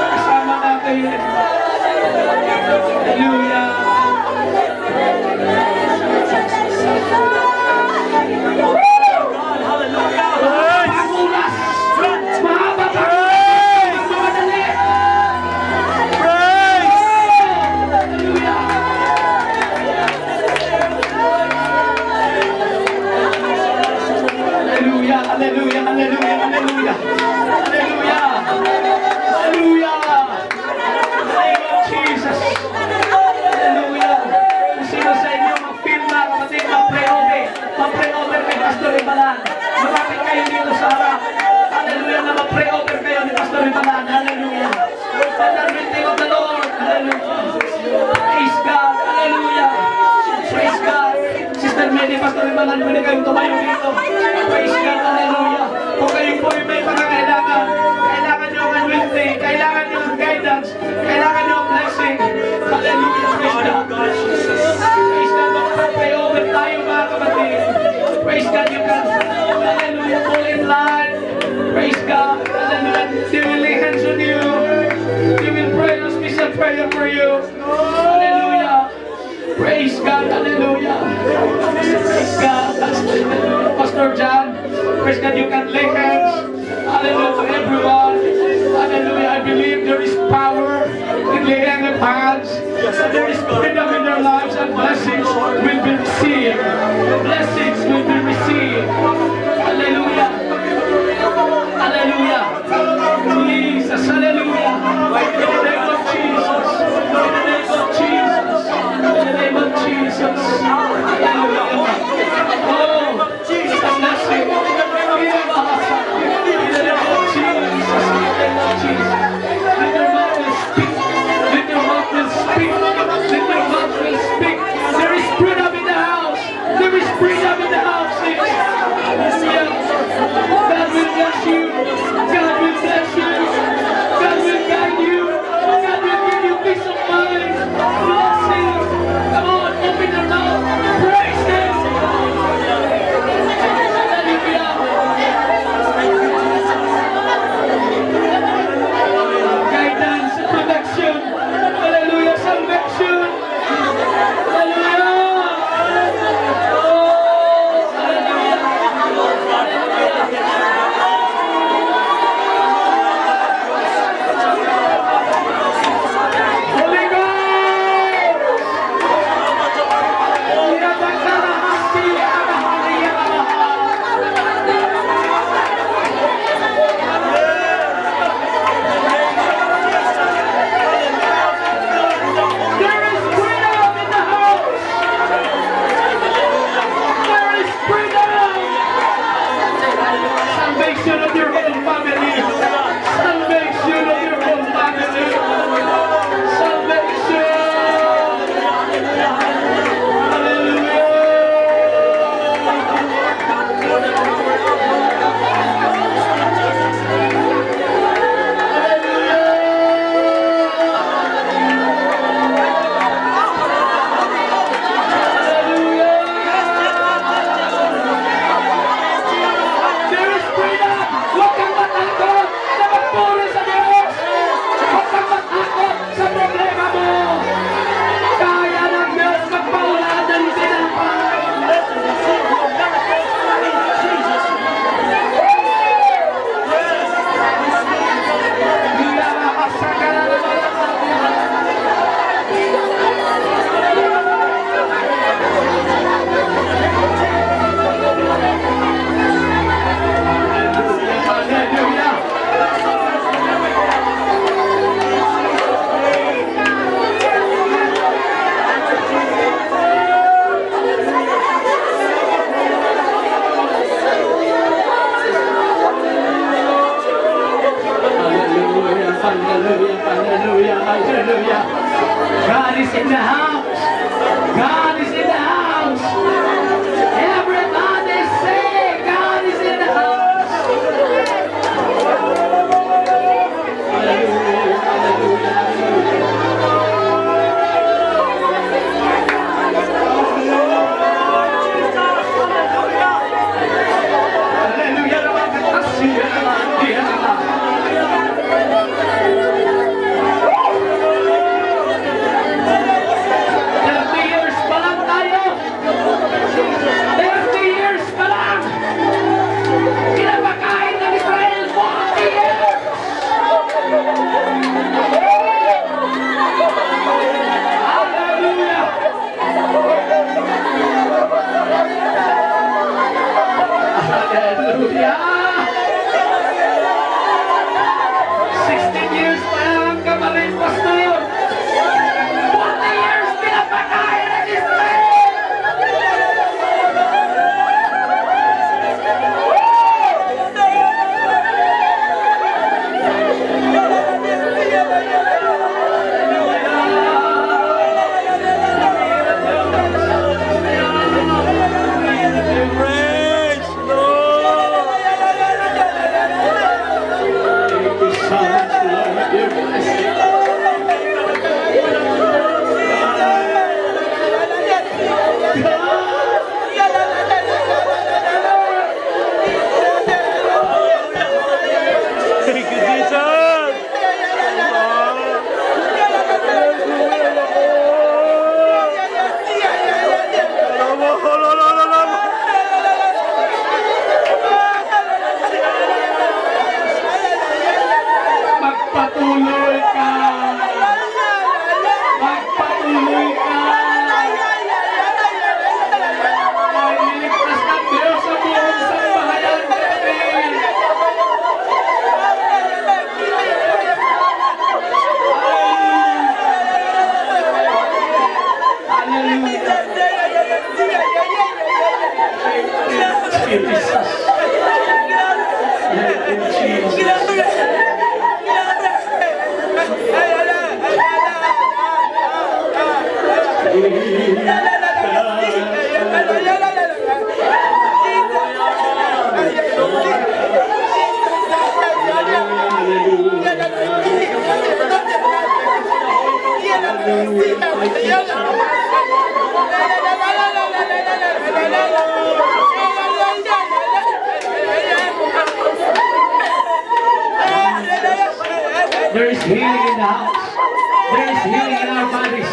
Kasama natin. Hallelujah! Pangulas! Mahaba pa! Magmamadali! Praise! Hallelujah! Hallelujah! Hallelujah! Hallelujah! Hallelujah! Hallelujah! Hallelujah! Name of Jesus! Hallelujah! Kung sino sa inyo mag-feel na, kapatid, mag-pray-over kay Pastor Ibalan. Marapit kayo dito sa harap. Hallelujah, na mag-pray-over kayo ni Pastor Ibalan. Hallelujah! Father, anointing of the Lord. Hallelujah! Praise God! Hallelujah! Praise God! Sister Mary, Pastor Ibalan, pwede kayong tumayo dito. Praise God! Hallelujah! Kung kayo po may pangangailangan, kailangan nyo ang anointing, kailangan nyo ang guidance, kailangan nyo ang blessing. Hallelujah! Praise God! Praise God! Mag-pray over tayo, mga kapatid. Praise God! You can, hallelujah, fall in line. Praise God! Hallelujah! They will lay hands on you. They will pray a special prayer for you. Hallelujah! Praise God! Hallelujah! Praise God! Hallelujah! Pastor John, praise God, you can lay hands. Hallelujah to everyone. Hallelujah! I believe there is power in laying of hands. And there is freedom in their lives, and blessings will be received. Blessings will be received. Hallelujah! Hallelujah! Jesus! Hallelujah! There is healing in the house. There is healing in our bodies.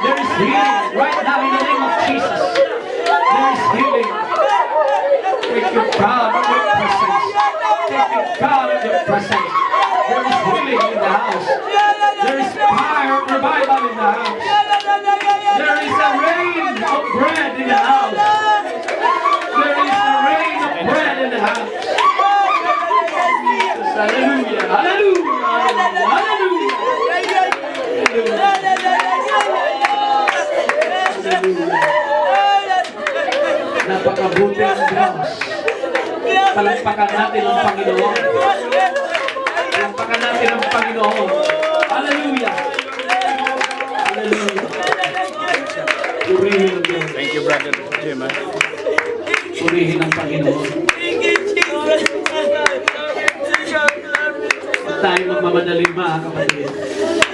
There is healing right now in the name of Jesus. There is healing. Thank you, God, of your presence. Thank you, God, of your presence. There is healing in the house. There is fire of revival in the house. There is a rain of bread in the house. There is a rain of bread in the house. Hallelujah. Hallelujah. Hallelujah. Napakabuti ang Diyos. Palagpakan natin ang Panginoon. Palagpakan natin ang Panginoon. Hallelujah. Hallelujah. Purihin ang Diyos. Thank you, Brother Jim. Purihin ang Panginoon. Huwag tayo magmamadali mga kapatid.